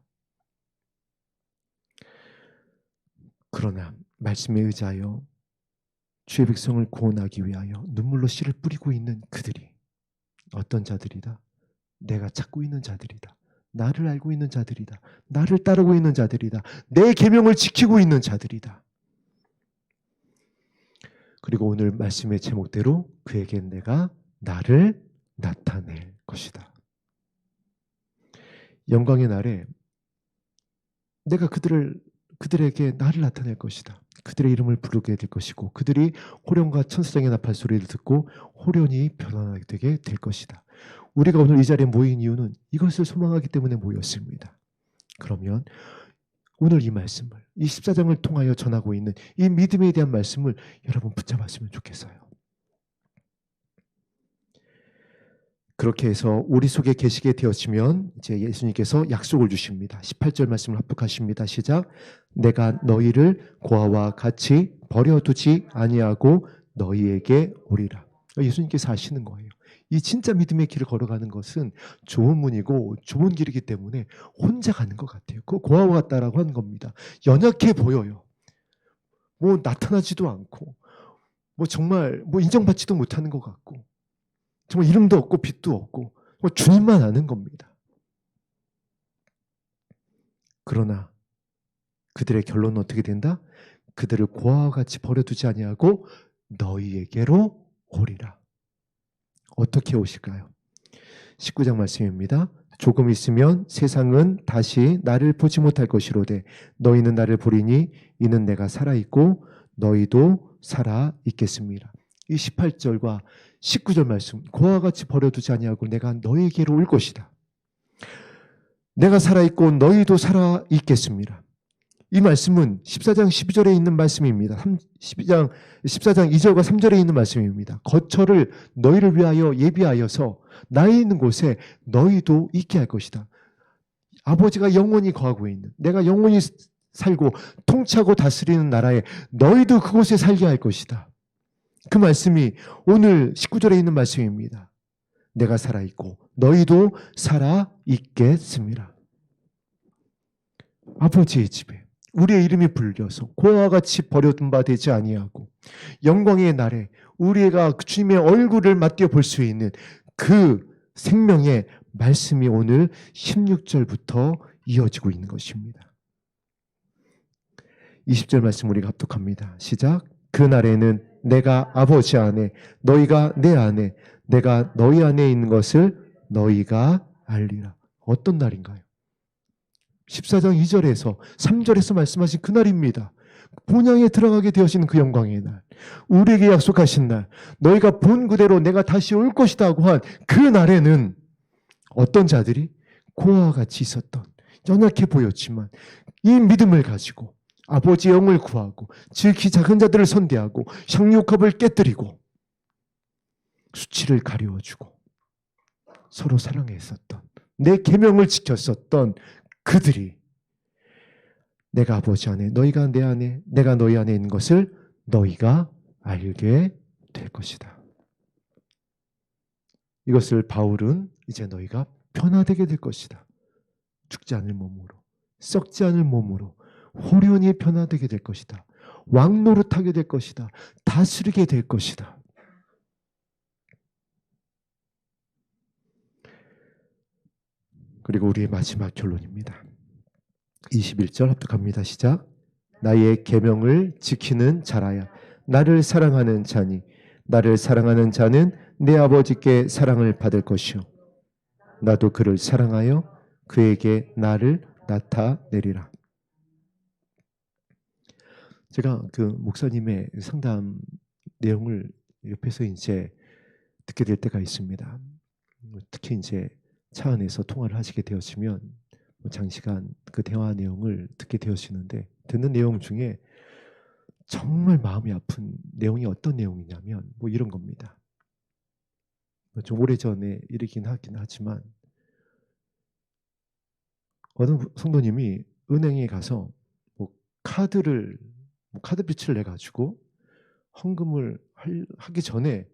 그러나 말씀에 의지하여 주의 백성을 구원하기 위하여 눈물로 씨를 뿌리고 있는 그들이 어떤 자들이다? 내가 찾고 있는 자들이다. 나를 알고 있는 자들이다. 나를 따르고 있는 자들이다. 내 계명을 지키고 있는 자들이다. 그리고 오늘 말씀의 제목대로 그에겐 내가 나를 나타낼 것이다. 영광의 날에 내가 그들에게 나를 나타낼 것이다. 그들의 이름을 부르게 될 것이고 그들이 호련과 천사장의 나팔 소리를 듣고 호련히 변화하게 되게 될 것이다. 우리가 오늘 이 자리에 모인 이유는 이것을 소망하기 때문에 모였습니다. 그러면 오늘 이 말씀을, 이 14장을 통하여 전하고 있는 이 믿음에 대한 말씀을 여러분 붙잡았으면 좋겠어요. 그렇게 해서 우리 속에 계시게 되어지면 이제 예수님께서 약속을 주십니다. 18절 말씀을 합독하십니다. 시작. 내가 너희를 고아와 같이 버려두지 아니하고 너희에게 오리라. 예수님께서 하시는 거예요. 이 진짜 믿음의 길을 걸어가는 것은 좋은 문이고 좋은 길이기 때문에 혼자 가는 것 같아요. 그 고아와 같다라고 하는 겁니다. 연약해 보여요. 뭐 나타나지도 않고 정말 인정받지도 못하는 것 같고 정말 이름도 없고 빛도 없고 주님만 아는 겁니다. 그러나 그들의 결론은 어떻게 된다? 그들을 고아와 같이 버려두지 아니하고 너희에게로 오리라. 어떻게 오실까요? 19장 말씀입니다. 조금 있으면 세상은 다시 나를 보지 못할 것이로되 너희는 나를 보리니 이는 내가 살아있고 너희도 살아있겠습니다. 이 18절과 19절 말씀, 고아와 같이 버려두지 아니하고 내가 너희에게로 올 것이다. 내가 살아있고 너희도 살아있겠습니다. 이 말씀은 14장 12절에 있는 말씀입니다. 14장 2절과 3절에 있는 말씀입니다. 거처를 너희를 위하여 예비하여서 나의 있는 곳에 너희도 있게 할 것이다. 아버지가 영원히 거하고 있는, 내가 영원히 살고 통치하고 다스리는 나라에 너희도 그곳에 살게 할 것이다. 그 말씀이 오늘 19절에 있는 말씀입니다. 내가 살아있고 너희도 살아있겠습니다. 아버지의 집에 우리의 이름이 불려서 고아와 같이 버려둔 바 되지 아니하고 영광의 날에 우리가 주님의 얼굴을 맞대어 볼 수 있는 그 생명의 말씀이 오늘 16절부터 이어지고 있는 것입니다. 20절 말씀 우리가 합독합니다. 시작. 그 날에는 내가 아버지 안에 너희가 내 안에 내가 너희 안에 있는 것을 너희가 알리라. 어떤 날인가요? 14장 2절에서 3절에서 말씀하신 그 날입니다. 본향에 들어가게 되어지는 그 영광의 날, 우리에게 약속하신 날, 너희가 본 그대로 내가 다시 올 것이다 하고 한 그 날에는 어떤 자들이 고아와 같이 있었던, 연약해 보였지만 이 믿음을 가지고 아버지의 영을 구하고 지극히 작은 자들을 선대하고 향유컵을 깨뜨리고 수치를 가리워주고 서로 사랑했었던, 내 계명을 지켰었던 그들이 내가 아버지 안에 너희가 내 안에 내가 너희 안에 있는 것을 너희가 알게 될 것이다. 이것을 바울은 이제 너희가 변화되게 될 것이다. 죽지 않을 몸으로, 썩지 않을 몸으로 호련히 변화되게 될 것이다. 왕노릇하게 될 것이다. 다스리게 될 것이다. 그리고 우리의 마지막 결론입니다. 21절 합독합니다. 시작. 나의 계명을 지키는 자라야 나를 사랑하는 자니 나를 사랑하는 자는 내 아버지께 사랑을 받을 것이요 나도 그를 사랑하여 그에게 나를 나타내리라. 제가 그 목사님의 상담 내용을 옆에서 이제 듣게 될 때가 있습니다. 특히 이제 차 안에서 통화를 하시게 되어지면 장시간 그 대화 내용을 듣게 되어지는데 듣는 내용 중에 정말 마음이 아픈 내용이 어떤 내용이냐면 이런 겁니다. 좀 오래전에 일이긴 하긴 하지만 어느 성도님이 은행에 가서 카드빚을 내 가지고 헌금을 하기 전에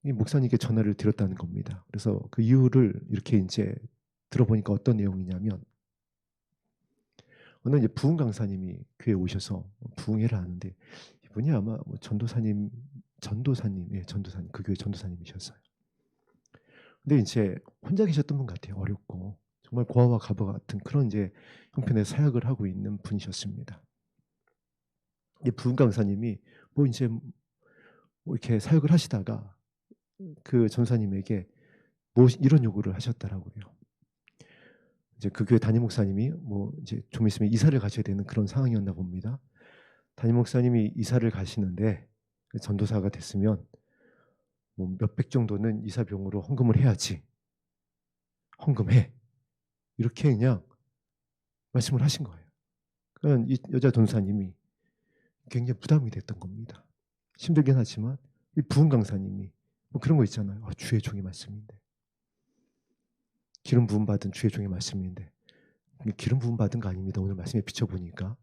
이 목사님께 전화를 드렸다는 겁니다. 그래서 그 이유를 이렇게 이제 들어보니까 어떤 내용이냐면 어느 이제 부흥 강사님이 교회에 오셔서 부흥회를 하는데 이분이 아마 전도사님 그 교회 전도사님이셨어요. 근데 이제 혼자 계셨던 분 같아요. 어렵고 정말 고아와 가버 같은 그런 이제 형편의 사역을 하고 있는 분이셨습니다. 이 부흥 강사님이 뭐 이제 뭐 이렇게 사역을 하시다가 그 전사님에게 뭐 이런 요구를 하셨다라고 그래요. 이제 그 교회 담임 목사님이 뭐 이제 좀 있으면 이사를 가셔야 되는 그런 상황이었나 봅니다. 담임 목사님이 이사를 가시는데 전도사가 됐으면 뭐 몇백 정도는 이사 비용으로 헌금을 해야지. 헌금해. 이렇게 그냥 말씀을 하신 거예요. 그러니까 이 여자 전사님이 굉장히 부담이 됐던 겁니다. 힘들긴 하지만 이 부흥 강사님이 뭐 그런 거 있잖아요. 주의 종의 말씀인데. 기름 부음 받은 주의 종의 말씀인데. 기름 부음 받은 거 아닙니다. 오늘 말씀에 비춰보니까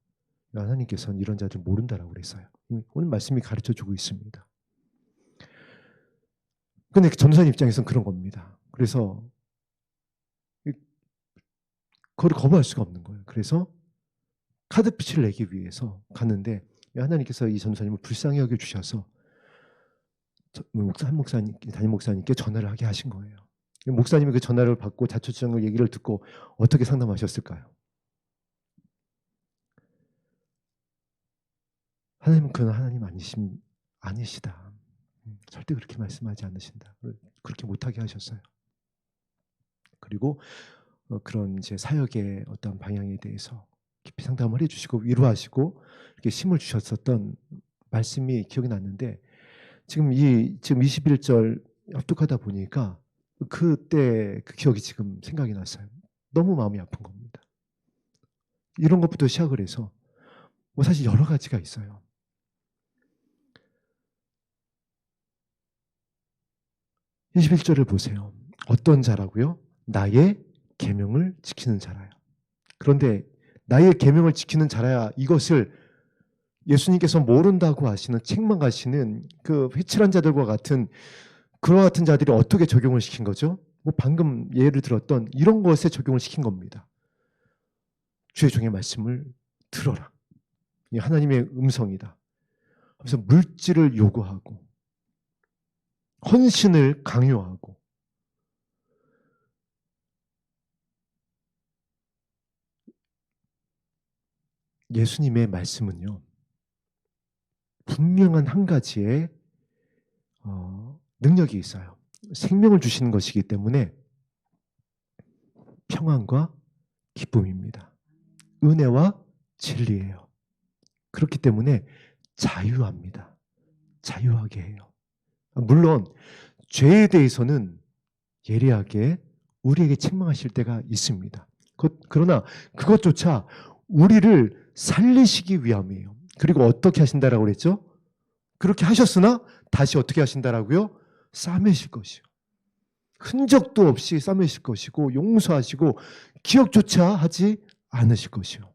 하나님께서는 이런 자들 모른다라고 그랬어요. 오늘 말씀이 가르쳐주고 있습니다. 근데 전도사님 입장에서는 그런 겁니다. 그래서 그걸 거부할 수가 없는 거예요. 그래서 카드빚을 내기 위해서 갔는데 하나님께서 이 전도사님을 불쌍히 여겨 주셔서 담임 목사님께 전화를 하게 하신 거예요. 목사님이 그 전화를 받고 자초지종의 얘기를 듣고 어떻게 상담하셨을까요? 하나님은 그는 하나님 아니시다. 절대 그렇게 말씀하지 않으신다. 그렇게 못하게 하셨어요. 그리고 그런 이제 사역의 어떤 방향에 대해서 깊이 상담을 해주시고 위로하시고 이렇게 힘을 주셨었던 말씀이 기억이 났는데 지금 21절 합독하다 보니까 그때 그 기억이 지금 생각이 났어요. 너무 마음이 아픈 겁니다. 이런 것부터 시작을 해서 뭐 사실 여러 가지가 있어요. 21절을 보세요. 어떤 자라고요? 나의 계명을 지키는 자라요. 그런데 나의 계명을 지키는 자라야 이것을 예수님께서 모른다고 하시는 책망하시는 그 회칠한 자들과 같은 그와 같은 자들이 어떻게 적용을 시킨 거죠? 뭐 방금 예를 들었던 이런 것에 적용을 시킨 겁니다. 주의 종의 말씀을 들어라. 이 하나님의 음성이다. 그래서 물질을 요구하고 헌신을 강요하고 예수님의 말씀은요. 분명한 한 가지의 능력이 있어요. 생명을 주시는 것이기 때문에 평안과 기쁨입니다. 은혜와 진리예요. 그렇기 때문에 자유합니다. 자유하게 해요. 물론 죄에 대해서는 예리하게 우리에게 책망하실 때가 있습니다. 그러나 그것조차 우리를 살리시기 위함이에요. 그리고 어떻게 하신다라고 그랬죠? 그렇게 하셨으나 다시 어떻게 하신다라고요? 싸매실 것이요. 흔적도 없이 싸매실 것이고 용서하시고 기억조차 하지 않으실 것이요.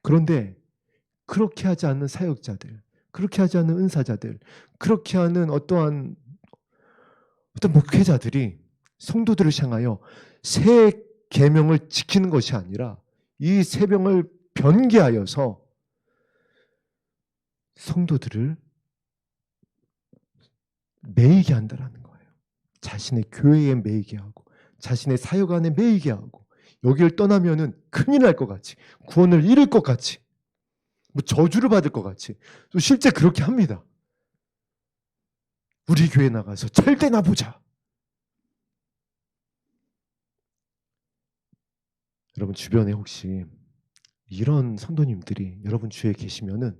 그런데 그렇게 하지 않는 사역자들, 그렇게 하지 않는 은사자들, 그렇게 하는 어떤 목회자들이 성도들을 향하여 새 계명을 지키는 것이 아니라 이 새 병을 변개하여서 성도들을 매이게 한다라는 거예요. 자신의 교회에 매이게 하고 자신의 사역 안에 매이게 하고 여기를 떠나면은 큰일 날 것 같이 구원을 잃을 것 같이 뭐 저주를 받을 것 같이 또 실제 그렇게 합니다. 우리 교회 나가서 철대나 보자. 여러분 주변에 혹시 이런 성도님들이 여러분 주위에 계시면은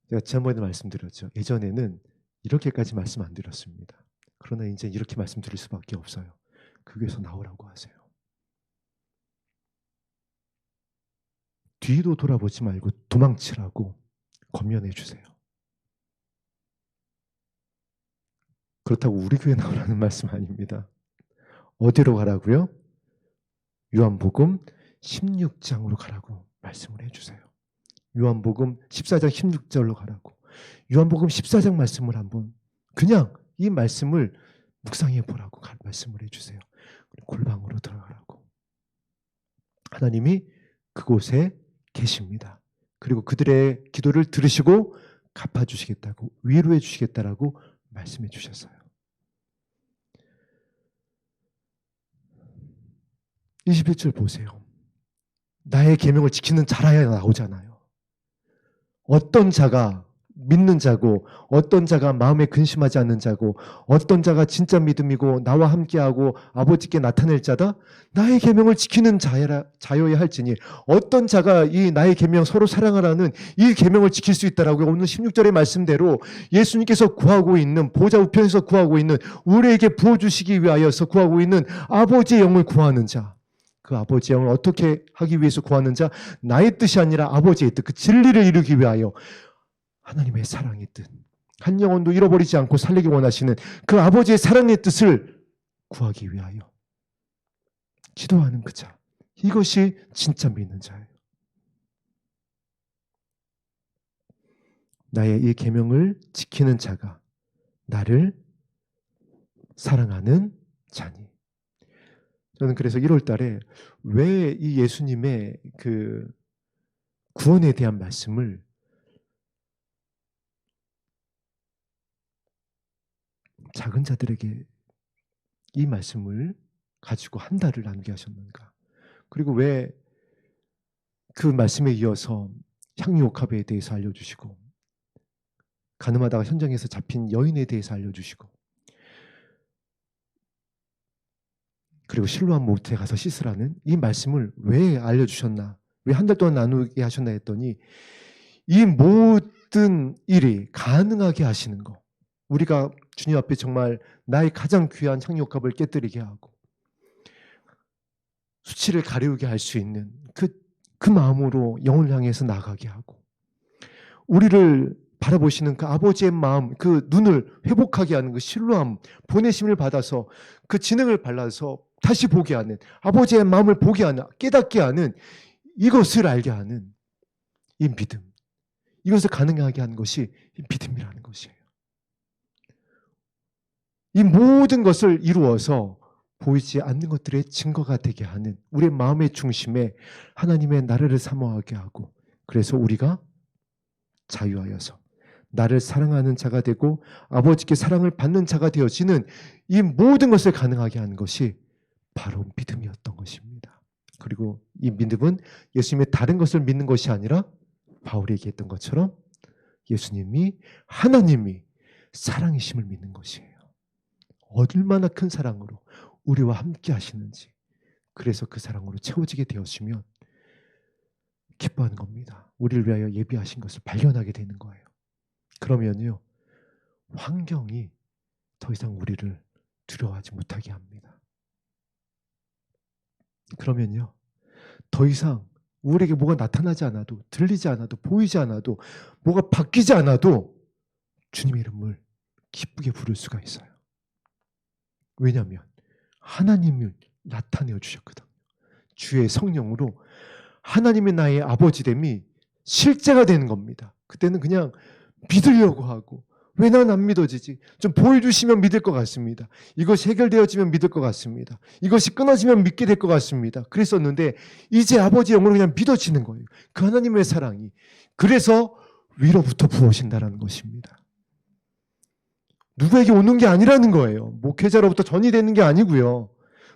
제가 지난번에도 말씀드렸죠. 예전에는 이렇게까지 말씀 안 드렸습니다. 그러나 이제 이렇게 말씀드릴 수밖에 없어요. 그 교회에서 나오라고 하세요. 뒤도 돌아보지 말고 도망치라고 권면해 주세요. 그렇다고 우리 교회 나오라는 말씀 아닙니다. 어디로 가라고요? 요한복음 16장으로 가라고 말씀을 해주세요. 요한복음 14장 16절로 가라고. 요한복음 14장 말씀을 한번 그냥 이 말씀을 묵상해 보라고 말씀을 해주세요. 골방으로 들어가라고. 하나님이 그곳에 계십니다. 그리고 그들의 기도를 들으시고 갚아주시겠다고 위로해 주시겠다라고 말씀해 주셨어요. 21절 보세요. 나의 계명을 지키는 자라야 나오잖아요. 어떤 자가 믿는 자고, 어떤 자가 마음에 근심하지 않는 자고, 어떤 자가 진짜 믿음이고 나와 함께하고 아버지께 나타낼 자다? 나의 계명을 지키는 자여야 할지니, 어떤 자가 이 나의 계명 서로 사랑하라는 이 계명을 지킬 수 있다라고요. 오늘 16절의 말씀대로 예수님께서 구하고 있는, 보좌 우편에서 구하고 있는, 우리에게 부어주시기 위하여서 구하고 있는 아버지의 영을 구하는 자, 그 아버지의 영을 어떻게 하기 위해서 구하는 자? 나의 뜻이 아니라 아버지의 뜻, 그 진리를 이루기 위하여 하나님의 사랑의 뜻, 한 영혼도 잃어버리지 않고 살리기 원하시는 그 아버지의 사랑의 뜻을 구하기 위하여 기도하는 그 자, 이것이 진짜 믿는 자예요. 나의 이 계명을 지키는 자가 나를 사랑하는 자니. 저는 그래서 1월 달에 왜 이 예수님의 그 구원에 대한 말씀을 작은 자들에게 이 말씀을 가지고 한 달을 나누게 하셨는가? 그리고 왜 그 말씀에 이어서 향유옥합에 대해서 알려주시고, 가늠하다가 현장에서 잡힌 여인에 대해서 알려주시고, 그리고 실로암 모태에 가서 씻으라는 이 말씀을 왜 알려주셨나? 왜 한 달 동안 나누게 하셨나 했더니, 이 모든 일이 가능하게 하시는 거, 우리가 주님 앞에 정말 나의 가장 귀한 향유옥합을 깨뜨리게 하고 수치를 가리우게 할 수 있는 그 마음으로 영을 향해서 나가게 하고, 우리를 바라보시는 그 아버지의 마음, 그 눈을 회복하게 하는 그 실로암, 보내심을 받아서 그 진행을 발라서 다시 보게 하는, 아버지의 마음을 보게 하는, 깨닫게 하는, 이것을 알게 하는 이 믿음, 이것을 가능하게 하는 것이 이 믿음이라는 것이에요. 이 모든 것을 이루어서 보이지 않는 것들의 증거가 되게 하는, 우리의 마음의 중심에 하나님의 나라를 사모하게 하고, 그래서 우리가 자유하여서 나를 사랑하는 자가 되고 아버지께 사랑을 받는 자가 되어지는 이 모든 것을 가능하게 하는 것이 바로 믿음이었던 것입니다. 그리고 이 믿음은 예수님의 다른 것을 믿는 것이 아니라 바울이 얘기했던 것처럼 예수님이, 하나님이 사랑이심을 믿는 것이에요. 얼마나 큰 사랑으로 우리와 함께 하시는지, 그래서 그 사랑으로 채워지게 되었으면 기뻐하는 겁니다. 우리를 위하여 예비하신 것을 발견하게 되는 거예요. 그러면요, 환경이 더 이상 우리를 두려워하지 못하게 합니다. 그러면요, 더 이상 우리에게 뭐가 나타나지 않아도, 들리지 않아도, 보이지 않아도, 뭐가 바뀌지 않아도 주님의 이름을 기쁘게 부를 수가 있어요. 왜냐하면 하나님을 나타내어 주셨거든요. 주의 성령으로 하나님의 나의 아버지됨이 실제가 되는 겁니다. 그때는 그냥 믿으려고 하고, 왜 난 안 믿어지지? 좀 보여주시면 믿을 것 같습니다. 이것이 해결되어지면 믿을 것 같습니다. 이것이 끊어지면 믿게 될 것 같습니다. 그랬었는데 이제 아버지 영으로 그냥 믿어지는 거예요. 그 하나님의 사랑이. 그래서 위로부터 부어진다는 것입니다. 누구에게 오는 게 아니라는 거예요. 목회자로부터 전이 되는 게 아니고요.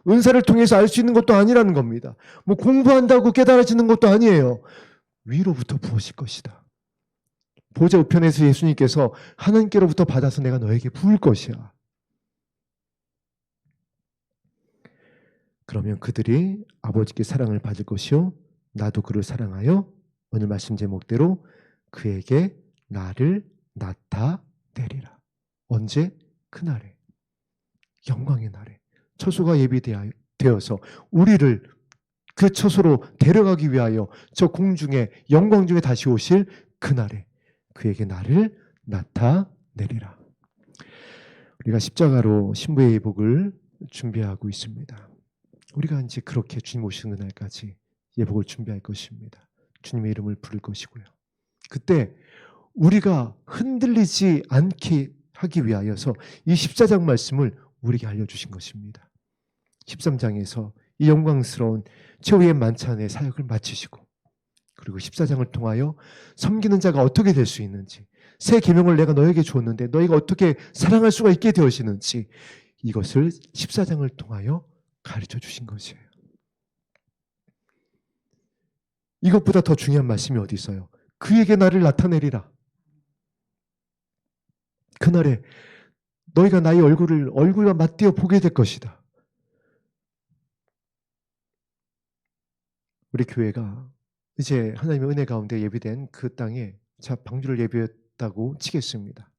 은사를 통해서 알 수 있는 것도 아니라는 겁니다. 뭐 공부한다고 깨달아지는 것도 아니에요. 위로부터 부어질 것이다. 보좌 우편에서 예수님께서 하나님께로부터 받아서 내가 너에게 부을 것이야. 그러면 그들이 아버지께 사랑을 받을 것이요, 나도 그를 사랑하여 오늘 말씀 제목대로 그에게 나를 나타내리라. 언제? 그날에, 영광의 날에 처소가 예비되어서 우리를 그 처소로 데려가기 위하여 저 공중에, 영광 중에 다시 오실 그날에 그에게 나를 나타내리라. 우리가 십자가로 신부의 예복을 준비하고 있습니다. 우리가 이제 그렇게 주님 오시는 날까지 예복을 준비할 것입니다. 주님의 이름을 부를 것이고요. 그때 우리가 흔들리지 않게 하기 위하여서 이 14장 말씀을 우리에게 알려주신 것입니다. 13장에서 이 영광스러운 최후의 만찬의 사역을 마치시고, 그리고 14장을 통하여 섬기는 자가 어떻게 될 수 있는지, 새 계명을 내가 너에게 주었는데 너희가 어떻게 사랑할 수가 있게 되어지는지, 이것을 14장을 통하여 가르쳐 주신 것이에요. 이것보다 더 중요한 말씀이 어디 있어요? 그에게 나를 나타내리라. 그날에 너희가 나의 얼굴과 맞대어 보게 될 것이다. 우리 교회가 이제 하나님의 은혜 가운데 예비된 그 땅에 자 방주를 예비했다고 치겠습니다.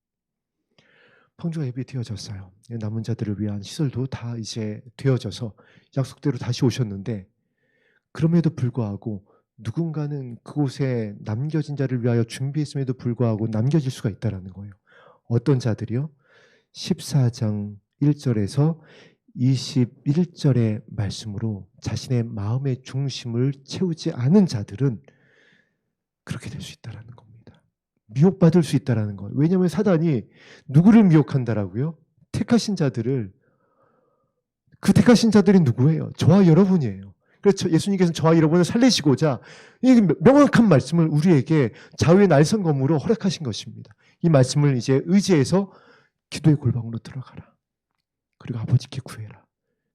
방주가 예비되어졌어요. 남은 자들을 위한 시설도 다 이제 되어져서 약속대로 다시 오셨는데 그럼에도 불구하고 누군가는 그곳에 남겨진 자를 위하여 준비했음에도 불구하고 남겨질 수가 있다는 거예요. 어떤 자들이요? 14장 1절에서 21절의 말씀으로 자신의 마음의 중심을 채우지 않은 자들은 그렇게 될 수 있다는 겁니다. 미혹받을 수 있다는 거예요. 왜냐하면 사단이 누구를 미혹한다라고요? 택하신 자들을. 그 택하신 자들이 누구예요? 저와 여러분이에요. 그래서 예수님께서는 저와 여러분을 살리시고자 이 명확한 말씀을 우리에게 자유의 날성검으로 허락하신 것입니다. 이 말씀을 이제 의지해서 기도의 골방으로 들어가라. 그리고 아버지께 구해라.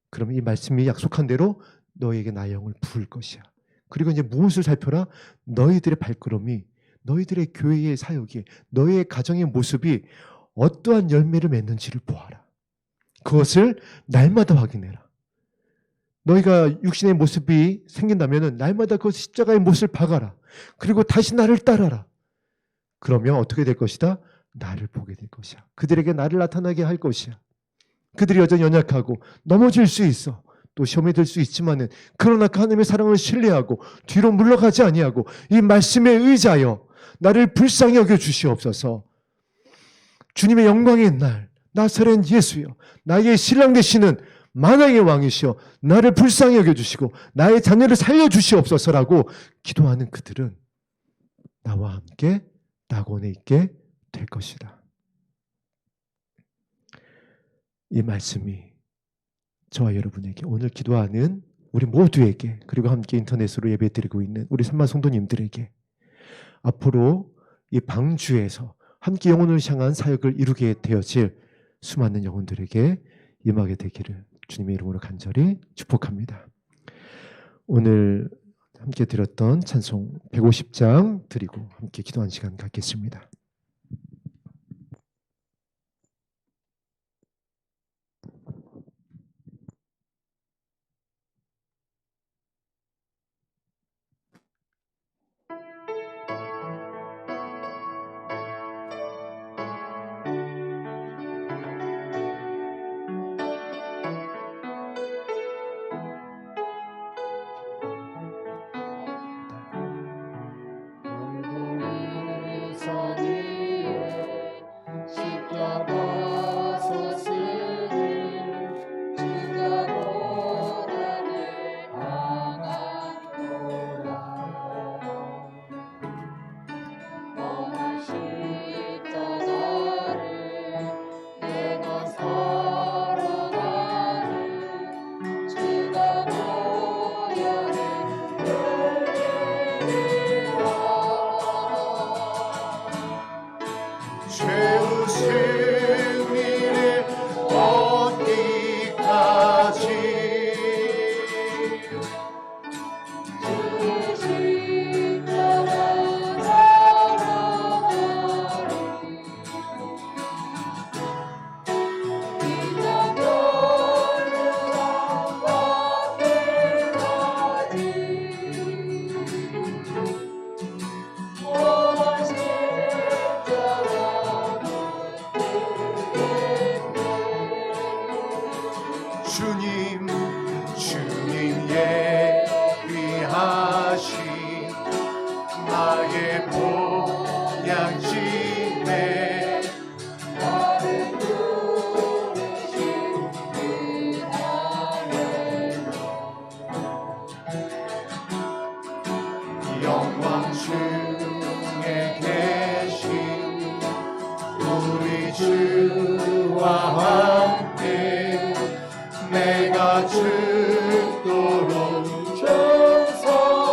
그러면 이 말씀이 약속한 대로 너에게 나의 영을 부을 것이야. 그리고 이제 무엇을 살펴라? 너희들의 발걸음이, 너희들의 교회의 사역이, 너희의 가정의 모습이 어떠한 열매를 맺는지를 보아라. 그것을 날마다 확인해라. 너희가 육신의 모습이 생긴다면 날마다 그 십자가의 못을 박아라. 그리고 다시 나를 따라라. 그러면 어떻게 될 것이다? 나를 보게 될 것이야. 그들에게 나를 나타나게 할 것이야. 그들이 여전히 연약하고 넘어질 수 있어. 또 시험에 들 수 있지만은 그러나 그 하나님의 사랑을 신뢰하고 뒤로 물러가지 아니하고 이 말씀에 의지하여 나를 불쌍히 여겨 주시옵소서. 주님의 영광의 날 나사렛 예수여, 나의 신랑 되시는 만왕의 왕이시여, 나를 불쌍히 여겨주시고 나의 자녀를 살려주시옵소서라고 기도하는 그들은 나와 함께 낙원에 있게 될 것이다. 이 말씀이 저와 여러분에게, 오늘 기도하는 우리 모두에게, 그리고 함께 인터넷으로 예배드리고 있는 우리 산마 성도님들에게 앞으로 이 방주에서 함께 영혼을 향한 사역을 이루게 되어질 수많은 영혼들에게 임하게 되기를 주님의 이름으로 간절히 축복합니다. 오늘 함께 드렸던 찬송 150장 드리고 함께 기도한 시간 갖겠습니다. 주님 예비하신 나의 보양심에 나를 부르신 그날에 영광 중에 계신 우리 주와 함께 내가 죽도록 충성하리.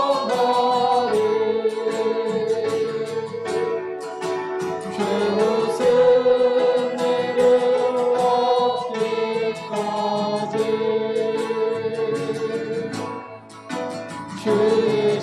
그 승리를 얻기까지 주의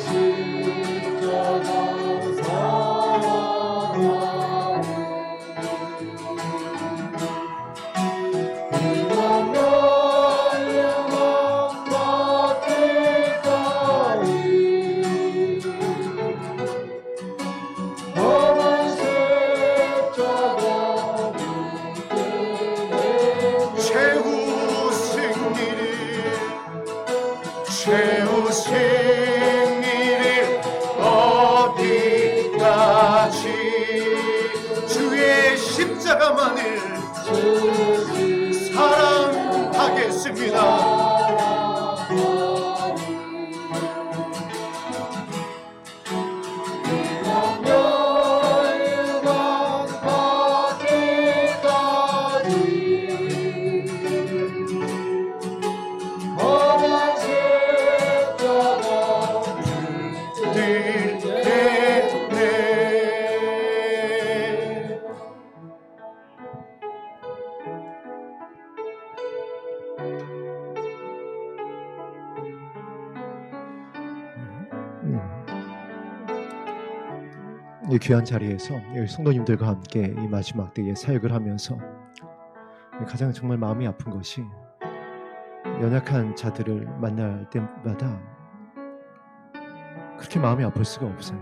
나만을 사랑하겠습니다. 이 귀한 자리에서 성도님들과 함께 이 마지막 때에 사역을 하면서 가장 정말 마음이 아픈 것이 연약한 자들을 만날 때마다 그렇게 마음이 아플 수가 없어요.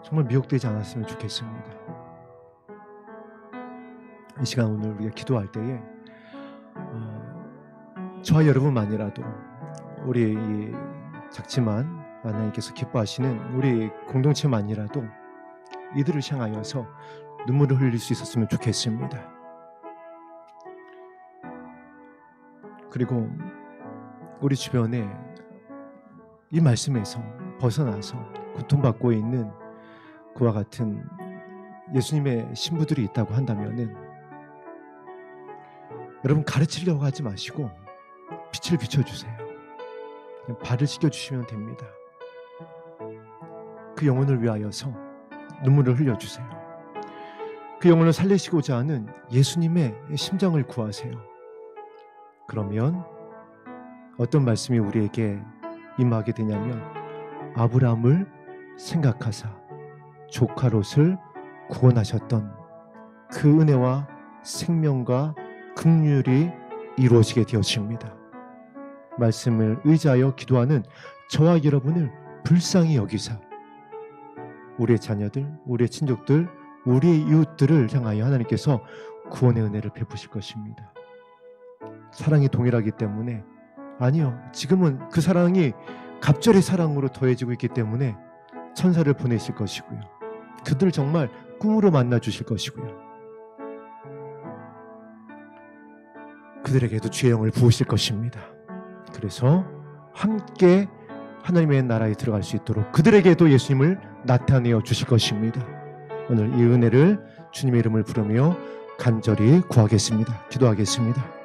정말 미혹되지 않았으면 좋겠습니다. 이 시간 오늘 우리가 기도할 때에 저와 여러분만이라도 우리 이 작지만 하나님께서 기뻐하시는 우리 공동체만이라도 이들을 향하여서 눈물을 흘릴 수 있었으면 좋겠습니다. 그리고 우리 주변에 이 말씀에서 벗어나서 고통받고 있는 그와 같은 예수님의 신부들이 있다고 한다면은 여러분 가르치려고 하지 마시고 빛을 비춰주세요. 그냥 발을 씻겨주시면 됩니다. 그 영혼을 위하여서 눈물을 흘려주세요. 그 영혼을 살리시고자 하는 예수님의 심정을 구하세요. 그러면 어떤 말씀이 우리에게 임하게 되냐면 아브라함을 생각하사 조카 롯을 구원하셨던 그 은혜와 생명과 긍휼이 이루어지게 되어집니다. 말씀을 의지하여 기도하는 저와 여러분을 불쌍히 여기사 우리의 자녀들, 우리의 친족들, 우리의 이웃들을 향하여 하나님께서 구원의 은혜를 베푸실 것입니다. 사랑이 동일하기 때문에 아니요, 지금은 그 사랑이 갑절의 사랑으로 더해지고 있기 때문에 천사를 보내실 것이고요. 그들을 정말 꿈으로 만나 주실 것이고요. 그들에게도 주의 영을 부으실 것입니다. 그래서 함께 하나님의 나라에 들어갈 수 있도록 그들에게도 예수님을 나타내어 주실 것입니다. 오늘 이 은혜를 주님의 이름을 부르며 간절히 구하겠습니다. 기도하겠습니다.